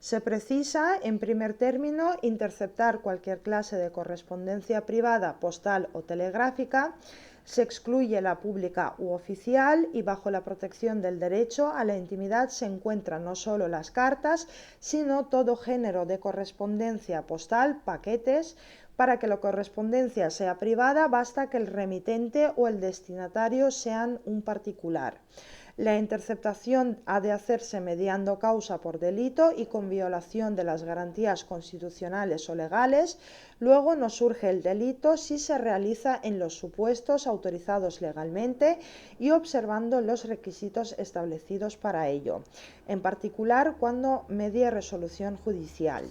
Se precisa, en primer término, interceptar cualquier clase de correspondencia privada, postal o telegráfica. Se excluye la pública u oficial y bajo la protección del derecho a la intimidad se encuentran no solo las cartas, sino todo género de correspondencia postal, paquetes. Para que la correspondencia sea privada basta que el remitente o el destinatario sean un particular. La interceptación ha de hacerse mediando causa por delito y con violación de las garantías constitucionales o legales. Luego no surge el delito si se realiza en los supuestos autorizados legalmente y observando los requisitos establecidos para ello, en particular cuando medie resolución judicial.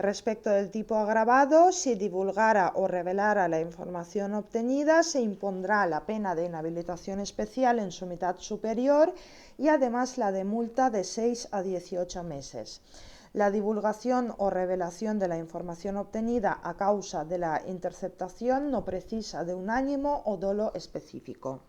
Respecto del tipo agravado, si divulgara o revelara la información obtenida, se impondrá la pena de inhabilitación especial en su mitad superior y además la de multa de 6 a 18 meses. La divulgación o revelación de la información obtenida a causa de la interceptación no precisa de un ánimo o dolo específico.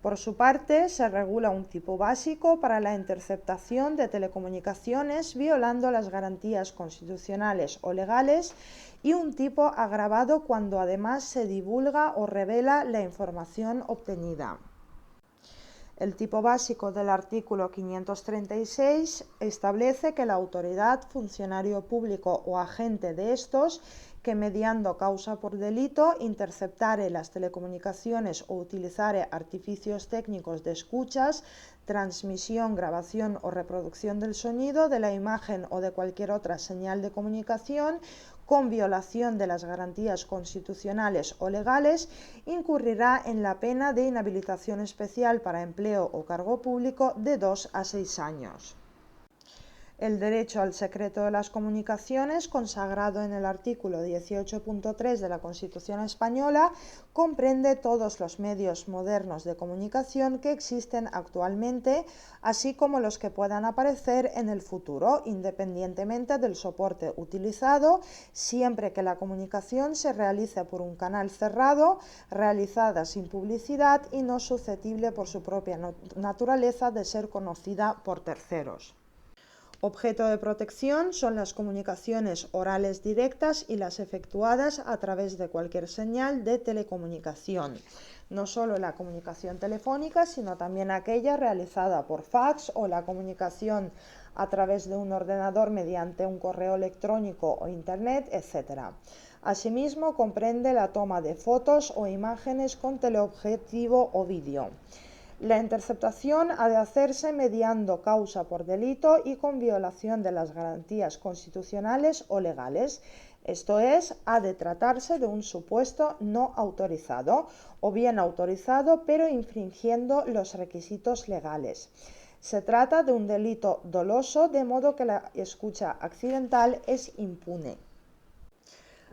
Por su parte, se regula un tipo básico para la interceptación de telecomunicaciones violando las garantías constitucionales o legales y un tipo agravado cuando además se divulga o revela la información obtenida. El tipo básico del artículo 536 establece que la autoridad, funcionario público o agente de estos que mediando causa por delito interceptare las telecomunicaciones o utilizare artificios técnicos de escuchas, transmisión, grabación o reproducción del sonido, de la imagen o de cualquier otra señal de comunicación con violación de las garantías constitucionales o legales, incurrirá en la pena de inhabilitación especial para empleo o cargo público de 2 a 6 años. El derecho al secreto de las comunicaciones, consagrado en el artículo 18.3 de la Constitución española, comprende todos los medios modernos de comunicación que existen actualmente, así como los que puedan aparecer en el futuro, independientemente del soporte utilizado, siempre que la comunicación se realice por un canal cerrado, realizada sin publicidad y no susceptible por su propia naturaleza de ser conocida por terceros. Objeto de protección son las comunicaciones orales directas y las efectuadas a través de cualquier señal de telecomunicación, no solo la comunicación telefónica, sino también aquella realizada por fax o la comunicación a través de un ordenador mediante un correo electrónico o internet, etc. Asimismo, comprende la toma de fotos o imágenes con teleobjetivo o vídeo. La interceptación ha de hacerse mediando causa por delito y con violación de las garantías constitucionales o legales, esto es, ha de tratarse de un supuesto no autorizado o bien autorizado pero infringiendo los requisitos legales. Se trata de un delito doloso, de modo que la escucha accidental es impune.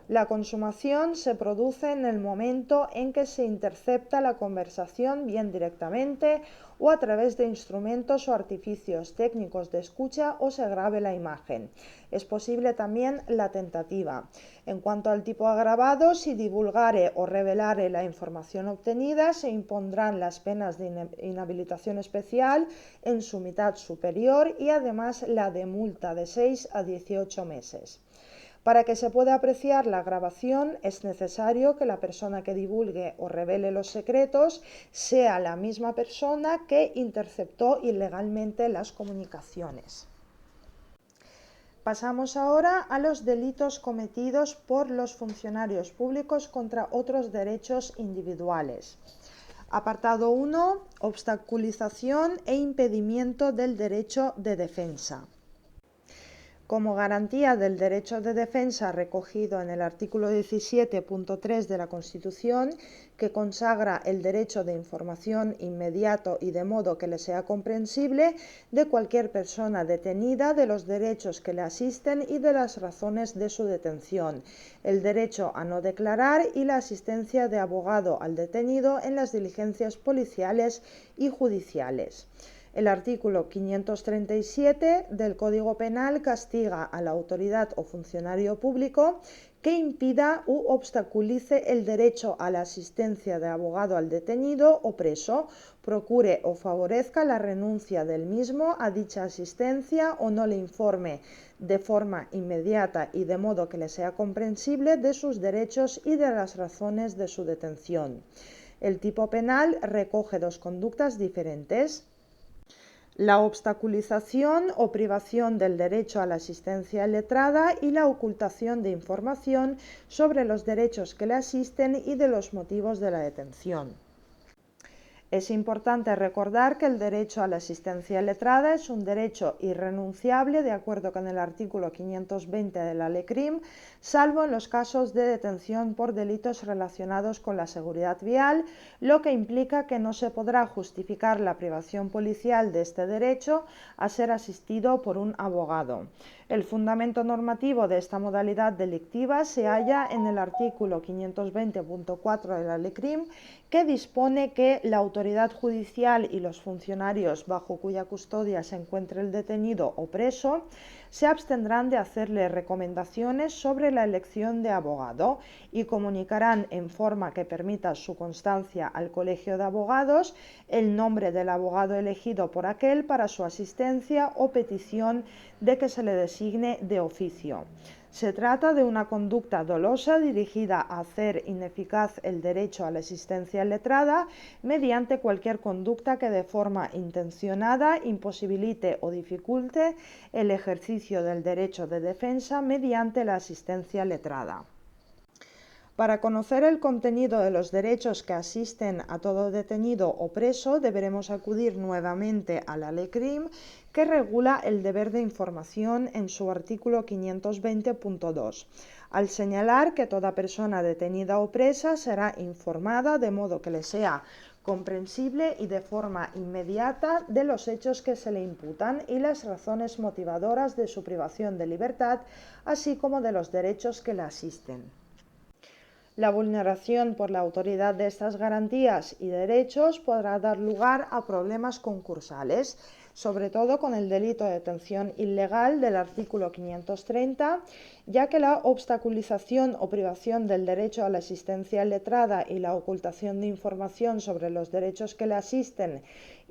La consumación se produce en el momento en que se intercepta la conversación, bien directamente o a través de instrumentos o artificios técnicos de escucha, o se grabe la imagen. Es posible también la tentativa. En cuanto al tipo agravado, si divulgare o revelare la información obtenida, se impondrán las penas de inhabilitación especial en su mitad superior y además la de multa de 6 a 18 meses. Para que se pueda apreciar la grabación, es necesario que la persona que divulgue o revele los secretos sea la misma persona que interceptó ilegalmente las comunicaciones. Pasamos ahora a los delitos cometidos por los funcionarios públicos contra otros derechos individuales. Apartado 1. Obstaculización e impedimento del derecho de defensa. Como garantía del derecho de defensa recogido en el artículo 17.3 de la Constitución, que consagra el derecho de información inmediato y de modo que le sea comprensible de cualquier persona detenida, de los derechos que le asisten y de las razones de su detención, el derecho a no declarar y la asistencia de abogado al detenido en las diligencias policiales y judiciales. El artículo 537 del Código Penal castiga a la autoridad o funcionario público que impida u obstaculice el derecho a la asistencia de abogado al detenido o preso, procure o favorezca la renuncia del mismo a dicha asistencia o no le informe de forma inmediata y de modo que le sea comprensible de sus derechos y de las razones de su detención. El tipo penal recoge dos conductas diferentes: la obstaculización o privación del derecho a la asistencia letrada y la ocultación de información sobre los derechos que le asisten y de los motivos de la detención. Es importante recordar que el derecho a la asistencia letrada es un derecho irrenunciable de acuerdo con el artículo 520 de la LECRIM, salvo en los casos de detención por delitos relacionados con la seguridad vial, lo que implica que no se podrá justificar la privación policial de este derecho a ser asistido por un abogado. El fundamento normativo de esta modalidad delictiva se halla en el artículo 520.4 de la LECRIM, que dispone que la autoridad judicial y los funcionarios bajo cuya custodia se encuentre el detenido o preso se abstendrán de hacerle recomendaciones sobre la elección de abogado y comunicarán en forma que permita su constancia al Colegio de Abogados el nombre del abogado elegido por aquel para su asistencia o petición de que se le designe de oficio. Se trata de una conducta dolosa dirigida a hacer ineficaz el derecho a la asistencia letrada mediante cualquier conducta que de forma intencionada imposibilite o dificulte el ejercicio del derecho de defensa mediante la asistencia letrada. Para conocer el contenido de los derechos que asisten a todo detenido o preso, deberemos acudir nuevamente a la LECRIM, que regula el deber de información en su artículo 520.2, al señalar que toda persona detenida o presa será informada de modo que le sea comprensible y de forma inmediata de los hechos que se le imputan y las razones motivadoras de su privación de libertad, así como de los derechos que le asisten. La vulneración por la autoridad de estas garantías y derechos podrá dar lugar a problemas concursales, sobre todo con el delito de detención ilegal del artículo 530, ya que la obstaculización o privación del derecho a la asistencia letrada y la ocultación de información sobre los derechos que le asisten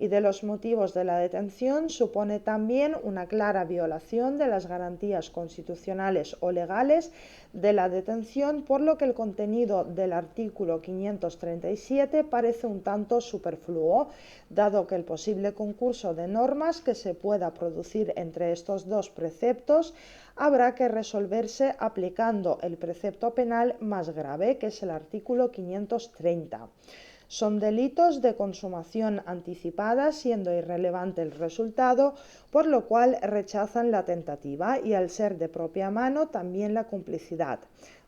y de los motivos de la detención supone también una clara violación de las garantías constitucionales o legales de la detención, por lo que el contenido del artículo 537 parece un tanto superfluo, dado que el posible concurso de normas que se pueda producir entre estos dos preceptos habrá que resolverse aplicando el precepto penal más grave, que es el artículo 530. Son delitos de consumación anticipada, siendo irrelevante el resultado, por lo cual rechazan la tentativa y, al ser de propia mano, también la complicidad.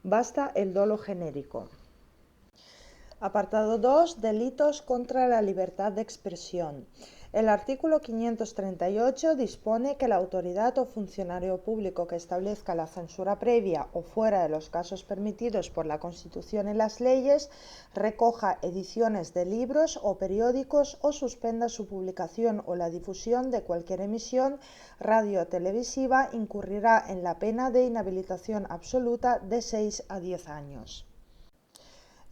Basta el dolo genérico. Apartado 2. Delitos contra la libertad de expresión. El artículo 538 dispone que la autoridad o funcionario público que establezca la censura previa o fuera de los casos permitidos por la Constitución y las leyes recoja ediciones de libros o periódicos o suspenda su publicación o la difusión de cualquier emisión radio o televisiva incurrirá en la pena de inhabilitación absoluta de 6 a 10 años.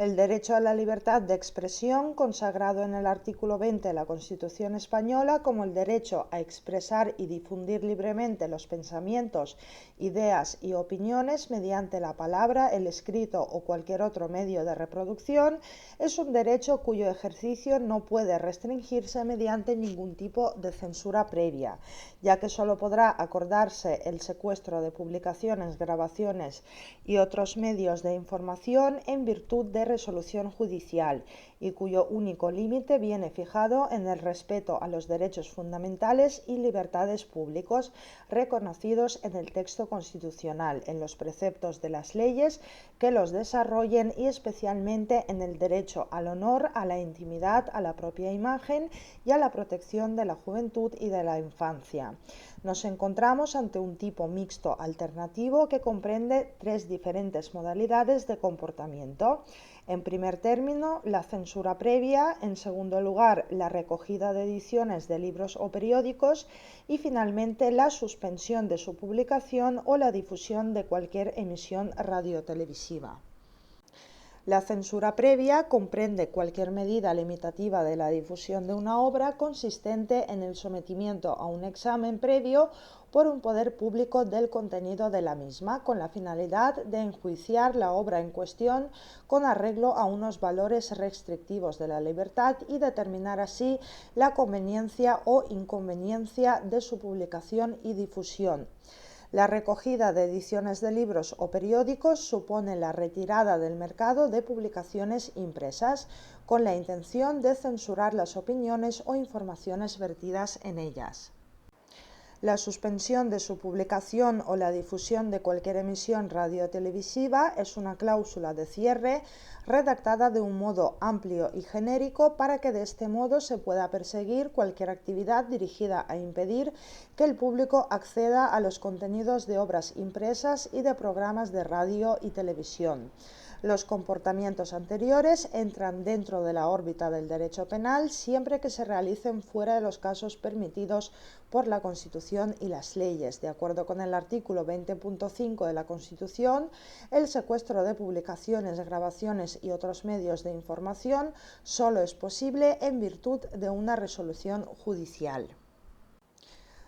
El derecho a la libertad de expresión, consagrado en el artículo 20 de la Constitución española como el derecho a expresar y difundir libremente los pensamientos, ideas y opiniones mediante la palabra, el escrito o cualquier otro medio de reproducción, es un derecho cuyo ejercicio no puede restringirse mediante ningún tipo de censura previa, ya que solo podrá acordarse el secuestro de publicaciones, grabaciones y otros medios de información en virtud de resolución judicial y cuyo único límite viene fijado en el respeto a los derechos fundamentales y libertades públicos reconocidos en el texto constitucional, en los preceptos de las leyes que los desarrollen y especialmente en el derecho al honor, a la intimidad, a la propia imagen y a la protección de la juventud y de la infancia. Nos encontramos ante un tipo mixto alternativo que comprende tres diferentes modalidades de comportamiento. En primer término, la censura previa, en segundo lugar, la recogida de ediciones de libros o periódicos y finalmente la suspensión de su publicación o la difusión de cualquier emisión radiotelevisiva. La censura previa comprende cualquier medida limitativa de la difusión de una obra consistente en el sometimiento a un examen previo por un poder público del contenido de la misma, con la finalidad de enjuiciar la obra en cuestión con arreglo a unos valores restrictivos de la libertad y determinar así la conveniencia o inconveniencia de su publicación y difusión. La recogida de ediciones de libros o periódicos supone la retirada del mercado de publicaciones impresas, con la intención de censurar las opiniones o informaciones vertidas en ellas. La suspensión de su publicación o la difusión de cualquier emisión radiotelevisiva es una cláusula de cierre redactada de un modo amplio y genérico para que de este modo se pueda perseguir cualquier actividad dirigida a impedir que el público acceda a los contenidos de obras impresas y de programas de radio y televisión. Los comportamientos anteriores entran dentro de la órbita del derecho penal siempre que se realicen fuera de los casos permitidos por la Constitución y las leyes. De acuerdo con el artículo 20.5 de la Constitución, el secuestro de publicaciones, grabaciones y otros medios de información solo es posible en virtud de una resolución judicial.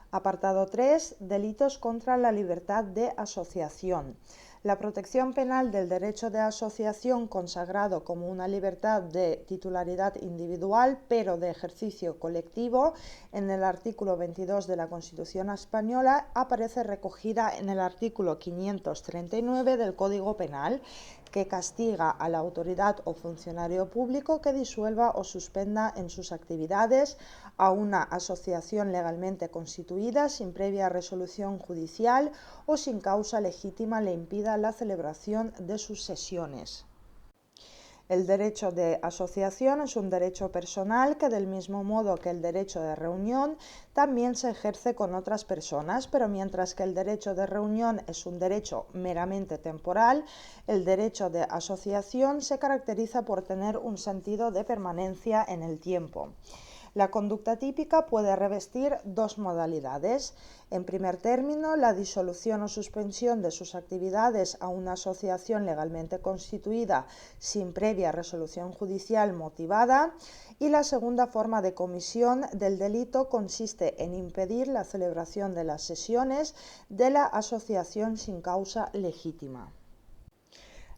Apartado 3. Delitos contra la libertad de asociación. La protección penal del derecho de asociación, consagrado como una libertad de titularidad individual pero de ejercicio colectivo en el artículo 22 de la Constitución española, aparece recogida en el artículo 539 del Código Penal, que castiga a la autoridad o funcionario público que disuelva o suspenda en sus actividades a una asociación legalmente constituida sin previa resolución judicial o sin causa legítima le impida la celebración de sus sesiones. El derecho de asociación es un derecho personal que, del mismo modo que el derecho de reunión, también se ejerce con otras personas, pero mientras que el derecho de reunión es un derecho meramente temporal, el derecho de asociación se caracteriza por tener un sentido de permanencia en el tiempo. La conducta típica puede revestir dos modalidades. En primer término, la disolución o suspensión de sus actividades a una asociación legalmente constituida sin previa resolución judicial motivada, y la segunda forma de comisión del delito consiste en impedir la celebración de las sesiones de la asociación sin causa legítima.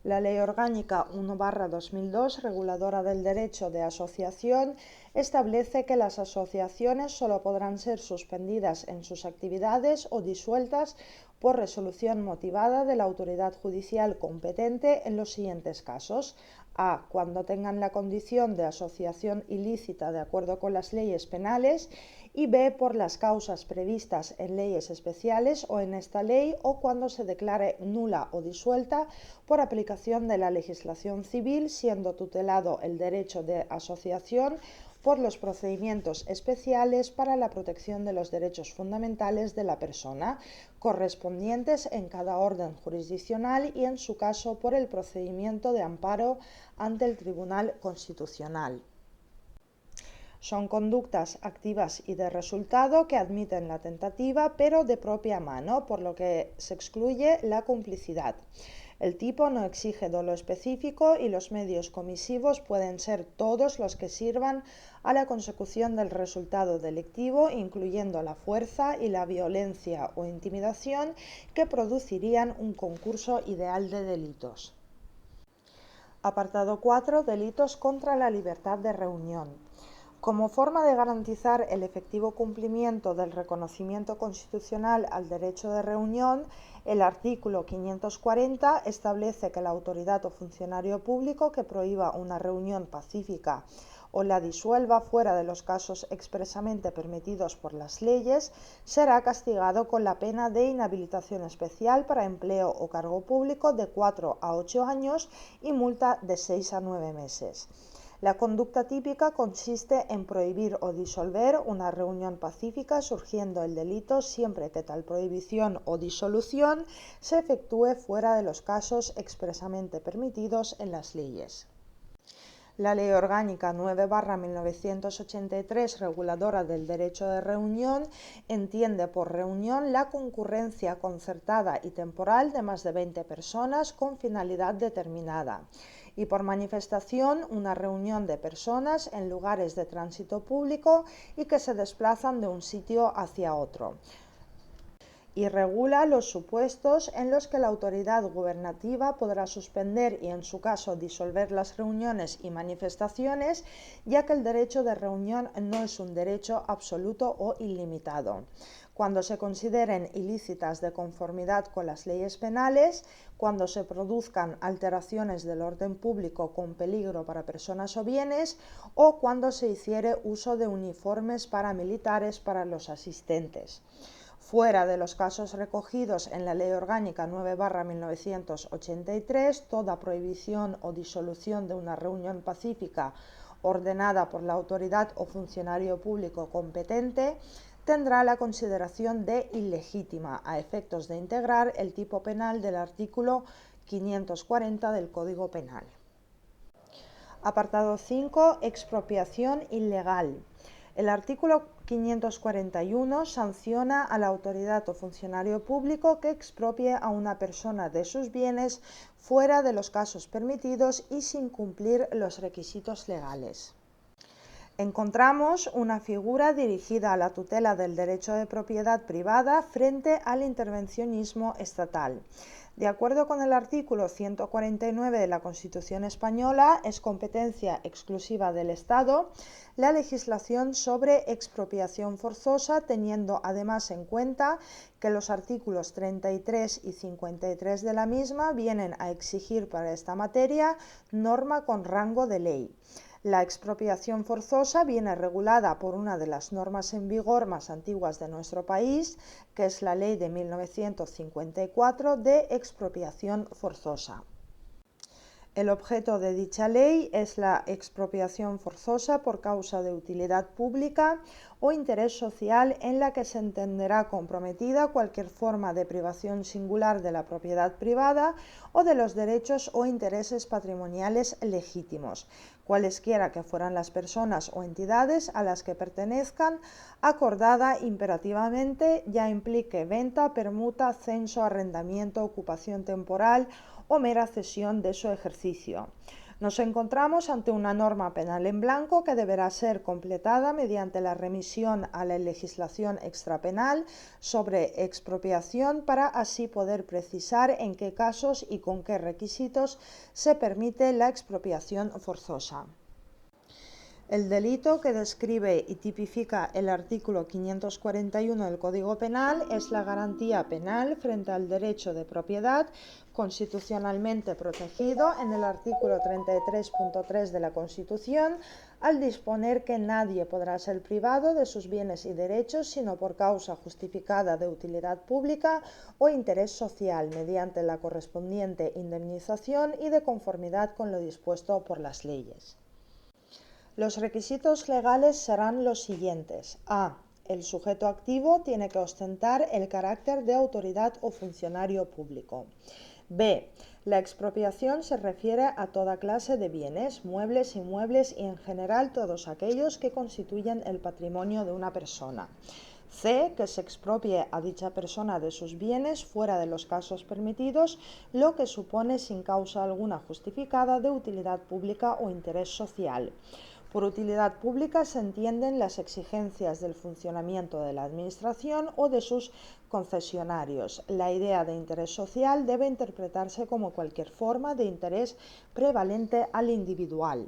La Ley Orgánica 1/2002, reguladora del derecho de asociación, establece que las asociaciones solo podrán ser suspendidas en sus actividades o disueltas por resolución motivada de la autoridad judicial competente en los siguientes casos: a. Cuando tengan la condición de asociación ilícita de acuerdo con las leyes penales, y b. Por las causas previstas en leyes especiales o en esta ley, o cuando se declare nula o disuelta por aplicación de la legislación civil, siendo tutelado el derecho de asociación por los procedimientos especiales para la protección de los derechos fundamentales de la persona, correspondientes en cada orden jurisdiccional y, en su caso, por el procedimiento de amparo ante el Tribunal Constitucional. Son conductas activas y de resultado que admiten la tentativa, pero de propia mano, por lo que se excluye la complicidad. El tipo no exige dolo específico y los medios comisivos pueden ser todos los que sirvan a la consecución del resultado delictivo, incluyendo la fuerza y la violencia o intimidación que producirían un concurso ideal de delitos. Apartado 4. Delitos contra la libertad de reunión. Como forma de garantizar el efectivo cumplimiento del reconocimiento constitucional al derecho de reunión, el artículo 540 establece que la autoridad o funcionario público que prohíba una reunión pacífica o la disuelva fuera de los casos expresamente permitidos por las leyes será castigado con la pena de inhabilitación especial para empleo o cargo público de 4 a 8 años y multa de 6 a 9 meses. La conducta típica consiste en prohibir o disolver una reunión pacífica, surgiendo el delito siempre que tal prohibición o disolución se efectúe fuera de los casos expresamente permitidos en las leyes. La Ley Orgánica 9/1983, reguladora del derecho de reunión, entiende por reunión la concurrencia concertada y temporal de más de 20 personas con finalidad determinada, y por manifestación una reunión de personas en lugares de tránsito público y que se desplazan de un sitio hacia otro, y regula los supuestos en los que la autoridad gubernativa podrá suspender y, en su caso, disolver las reuniones y manifestaciones, ya que el derecho de reunión no es un derecho absoluto o ilimitado. cuando se consideren ilícitas de conformidad con las leyes penales, cuando se produzcan alteraciones del orden público con peligro para personas o bienes, o cuando se hiciere uso de uniformes paramilitares para los asistentes. Fuera de los casos recogidos en la Ley Orgánica 9/1983, toda prohibición o disolución de una reunión pacífica ordenada por la autoridad o funcionario público competente tendrá la consideración de ilegítima a efectos de integrar el tipo penal del artículo 540 del Código Penal. Apartado 5. Expropiación ilegal. El artículo 541 sanciona a la autoridad o funcionario público que expropie a una persona de sus bienes fuera de los casos permitidos y sin cumplir los requisitos legales. Encontramos una figura dirigida a la tutela del derecho de propiedad privada frente al intervencionismo estatal. De acuerdo con el artículo 149 de la Constitución española, es competencia exclusiva del Estado la legislación sobre expropiación forzosa, teniendo además en cuenta que los artículos 33 y 53 de la misma vienen a exigir para esta materia norma con rango de ley. La expropiación forzosa viene regulada por una de las normas en vigor más antiguas de nuestro país, que es la Ley de 1954 de expropiación forzosa. El objeto de dicha ley es la expropiación forzosa por causa de utilidad pública o interés social en la que se entenderá comprometida cualquier forma de privación singular de la propiedad privada o de los derechos o intereses patrimoniales legítimos, cualesquiera que fueran las personas o entidades a las que pertenezcan, acordada imperativamente, ya implique venta, permuta, censo, arrendamiento, ocupación temporal o mera cesión de su ejercicio. Nos encontramos ante una norma penal en blanco que deberá ser completada mediante la remisión a la legislación extrapenal sobre expropiación para así poder precisar en qué casos y con qué requisitos se permite la expropiación forzosa. El delito que describe y tipifica el artículo 541 del Código Penal es la garantía penal frente al derecho de propiedad constitucionalmente protegido en el artículo 33.3 de la Constitución, al disponer que nadie podrá ser privado de sus bienes y derechos sino por causa justificada de utilidad pública o interés social, mediante la correspondiente indemnización y de conformidad con lo dispuesto por las leyes. Los requisitos legales serán los siguientes. A. El sujeto activo tiene que ostentar el carácter de autoridad o funcionario público. B. La expropiación se refiere a toda clase de bienes, muebles, inmuebles y en general todos aquellos que constituyen el patrimonio de una persona. C. Que se expropie a dicha persona de sus bienes fuera de los casos permitidos, lo que supone sin causa alguna justificada de utilidad pública o interés social. Por utilidad pública se entienden las exigencias del funcionamiento de la Administración o de sus concesionarios. La idea de interés social debe interpretarse como cualquier forma de interés prevalente al individual.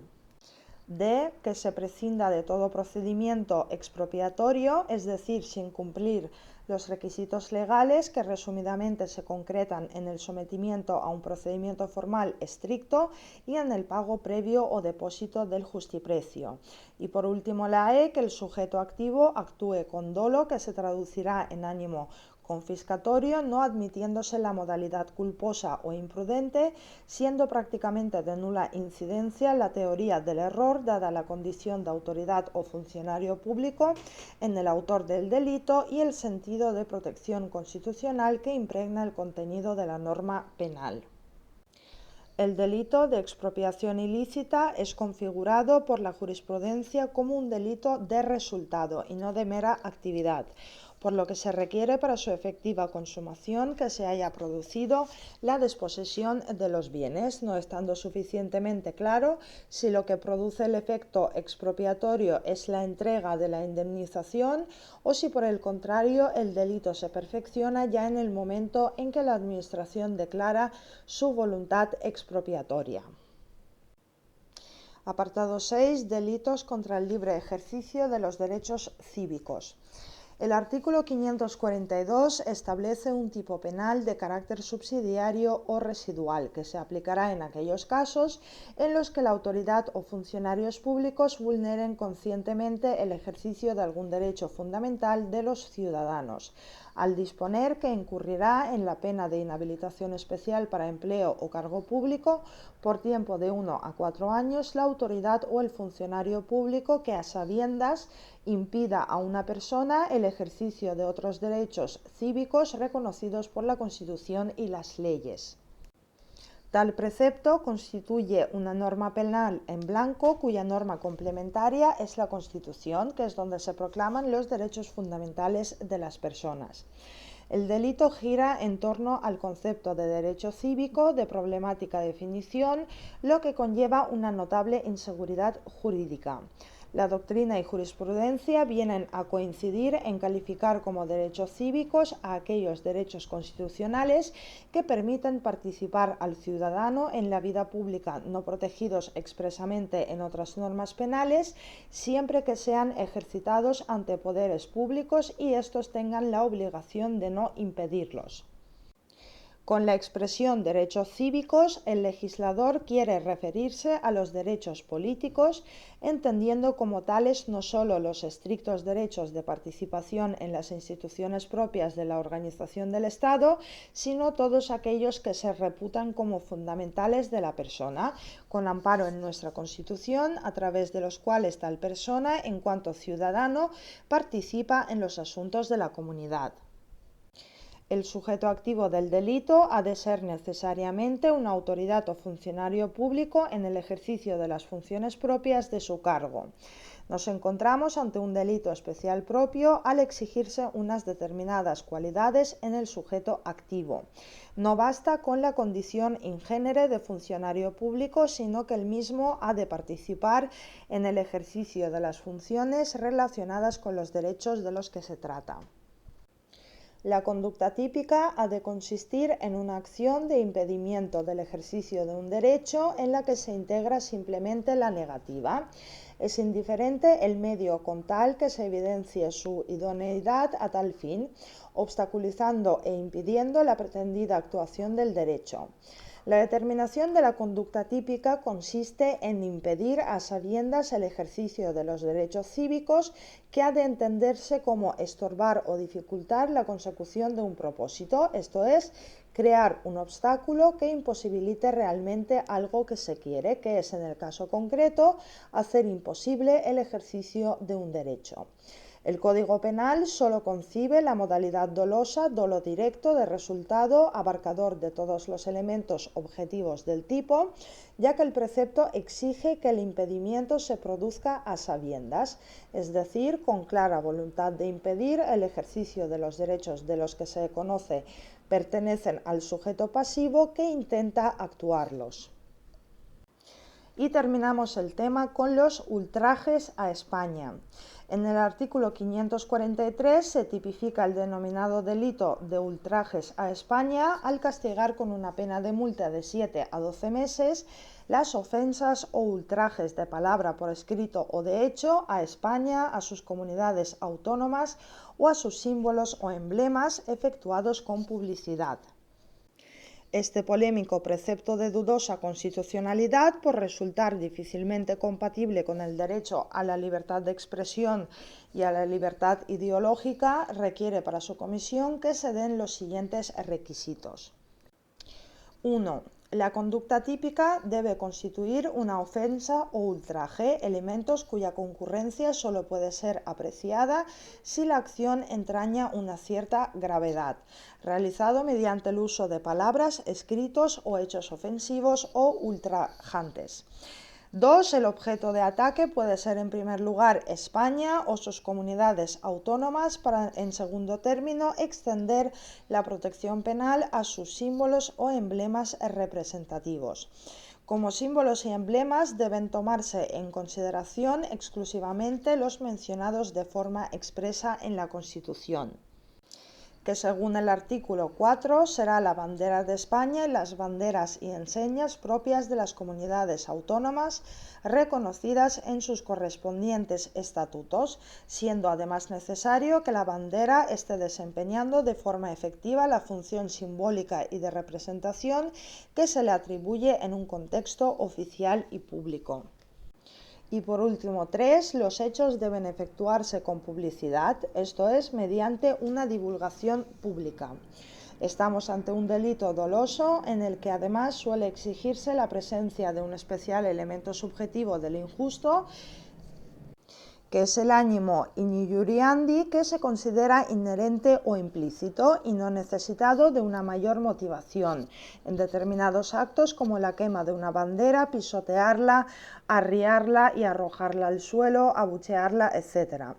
D. Que se prescinda de todo procedimiento expropiatorio, es decir, sin cumplir los requisitos legales que resumidamente se concretan en el sometimiento a un procedimiento formal estricto y en el pago previo o depósito del justiprecio. Y por último la E, que el sujeto activo actúe con dolo, que se traducirá en ánimo confiscatorio, no admitiéndose la modalidad culposa o imprudente, siendo prácticamente de nula incidencia la teoría del error, dada la condición de autoridad o funcionario público en el autor del delito y el sentido de protección constitucional que impregna el contenido de la norma penal. El delito de expropiación ilícita es configurado por la jurisprudencia como un delito de resultado y no de mera actividad, por lo que se requiere para su efectiva consumación que se haya producido la desposesión de los bienes, no estando suficientemente claro si lo que produce el efecto expropiatorio es la entrega de la indemnización o si por el contrario el delito se perfecciona ya en el momento en que la Administración declara su voluntad expropiatoria. Apartado 6. Delitos contra el libre ejercicio de los derechos cívicos. El artículo 542 establece un tipo penal de carácter subsidiario o residual que se aplicará en aquellos casos en los que la autoridad o funcionarios públicos vulneren conscientemente el ejercicio de algún derecho fundamental de los ciudadanos, al disponer que incurrirá en la pena de inhabilitación especial para empleo o cargo público por tiempo de 1 a 4 años la autoridad o el funcionario público que a sabiendas impida a una persona el ejercicio de otros derechos cívicos reconocidos por la Constitución y las leyes. Tal precepto constituye una norma penal en blanco cuya norma complementaria es la Constitución, que es donde se proclaman los derechos fundamentales de las personas. El delito gira en torno al concepto de derecho cívico de problemática definición, lo que conlleva una notable inseguridad jurídica. La doctrina y jurisprudencia vienen a coincidir en calificar como derechos cívicos a aquellos derechos constitucionales que permiten participar al ciudadano en la vida pública no protegidos expresamente en otras normas penales, siempre que sean ejercitados ante poderes públicos y estos tengan la obligación de no impedirlos. Con la expresión derechos cívicos, el legislador quiere referirse a los derechos políticos, entendiendo como tales no solo los estrictos derechos de participación en las instituciones propias de la organización del Estado, sino todos aquellos que se reputan como fundamentales de la persona, con amparo en nuestra Constitución, a través de los cuales tal persona, en cuanto ciudadano, participa en los asuntos de la comunidad. El sujeto activo del delito ha de ser necesariamente una autoridad o funcionario público en el ejercicio de las funciones propias de su cargo. Nos encontramos ante un delito especial propio al exigirse unas determinadas cualidades en el sujeto activo. No basta con la condición in genere de funcionario público, sino que el mismo ha de participar en el ejercicio de las funciones relacionadas con los derechos de los que se trata. La conducta típica ha de consistir en una acción de impedimento del ejercicio de un derecho en la que se integra simplemente la negativa. Es indiferente el medio con tal que se evidencie su idoneidad a tal fin, obstaculizando e impidiendo la pretendida actuación del derecho. La determinación de la conducta típica consiste en impedir a sabiendas el ejercicio de los derechos cívicos, que ha de entenderse como estorbar o dificultar la consecución de un propósito, esto es, crear un obstáculo que imposibilite realmente algo que se quiere, que es en el caso concreto hacer imposible el ejercicio de un derecho. El Código Penal solo concibe la modalidad dolosa, dolo directo, de resultado abarcador de todos los elementos objetivos del tipo, ya que el precepto exige que el impedimento se produzca a sabiendas, es decir, con clara voluntad de impedir el ejercicio de los derechos de los que se conoce pertenecen al sujeto pasivo que intenta actuarlos. Y terminamos el tema con los ultrajes a España. En el artículo 543 se tipifica el denominado delito de ultrajes a España al castigar con una pena de multa de 7 a 12 meses las ofensas o ultrajes de palabra, por escrito o de hecho a España, a sus comunidades autónomas o a sus símbolos o emblemas efectuados con publicidad. Este polémico precepto de dudosa constitucionalidad, por resultar difícilmente compatible con el derecho a la libertad de expresión y a la libertad ideológica, requiere para su comisión que se den los siguientes requisitos. 1. La conducta típica debe constituir una ofensa o ultraje, elementos cuya concurrencia solo puede ser apreciada si la acción entraña una cierta gravedad, realizado mediante el uso de palabras, escritos o hechos ofensivos o ultrajantes. 2. El objeto de ataque puede ser en primer lugar España o sus comunidades autónomas para, en segundo término, extender la protección penal a sus símbolos o emblemas representativos. Como símbolos y emblemas deben tomarse en consideración exclusivamente los mencionados de forma expresa en la Constitución. que según el artículo 4 será la bandera de España y las banderas y enseñas propias de las comunidades autónomas reconocidas en sus correspondientes estatutos, siendo además necesario que la bandera esté desempeñando de forma efectiva la función simbólica y de representación que se le atribuye en un contexto oficial y público. Y por último, 3. Los hechos deben efectuarse con publicidad, esto es, mediante una divulgación pública. Estamos ante un delito doloso en el que además suele exigirse la presencia de un especial elemento subjetivo del injusto, que es el ánimo injuriandi, que se considera inherente o implícito y no necesitado de una mayor motivación en determinados actos como la quema de una bandera, pisotearla, arriarla y arrojarla al suelo, abuchearla, etc.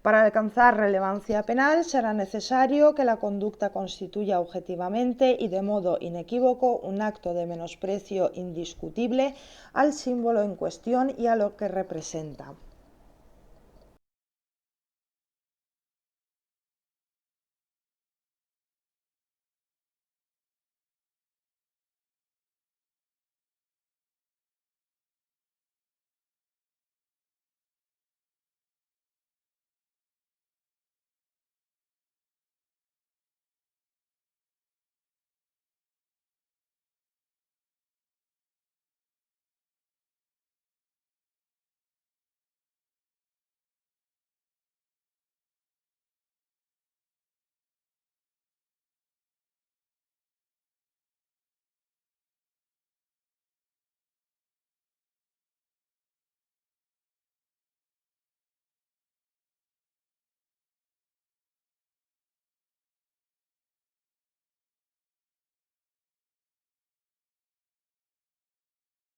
Para alcanzar relevancia penal será necesario que la conducta constituya objetivamente y de modo inequívoco un acto de menosprecio indiscutible al símbolo en cuestión y a lo que representa.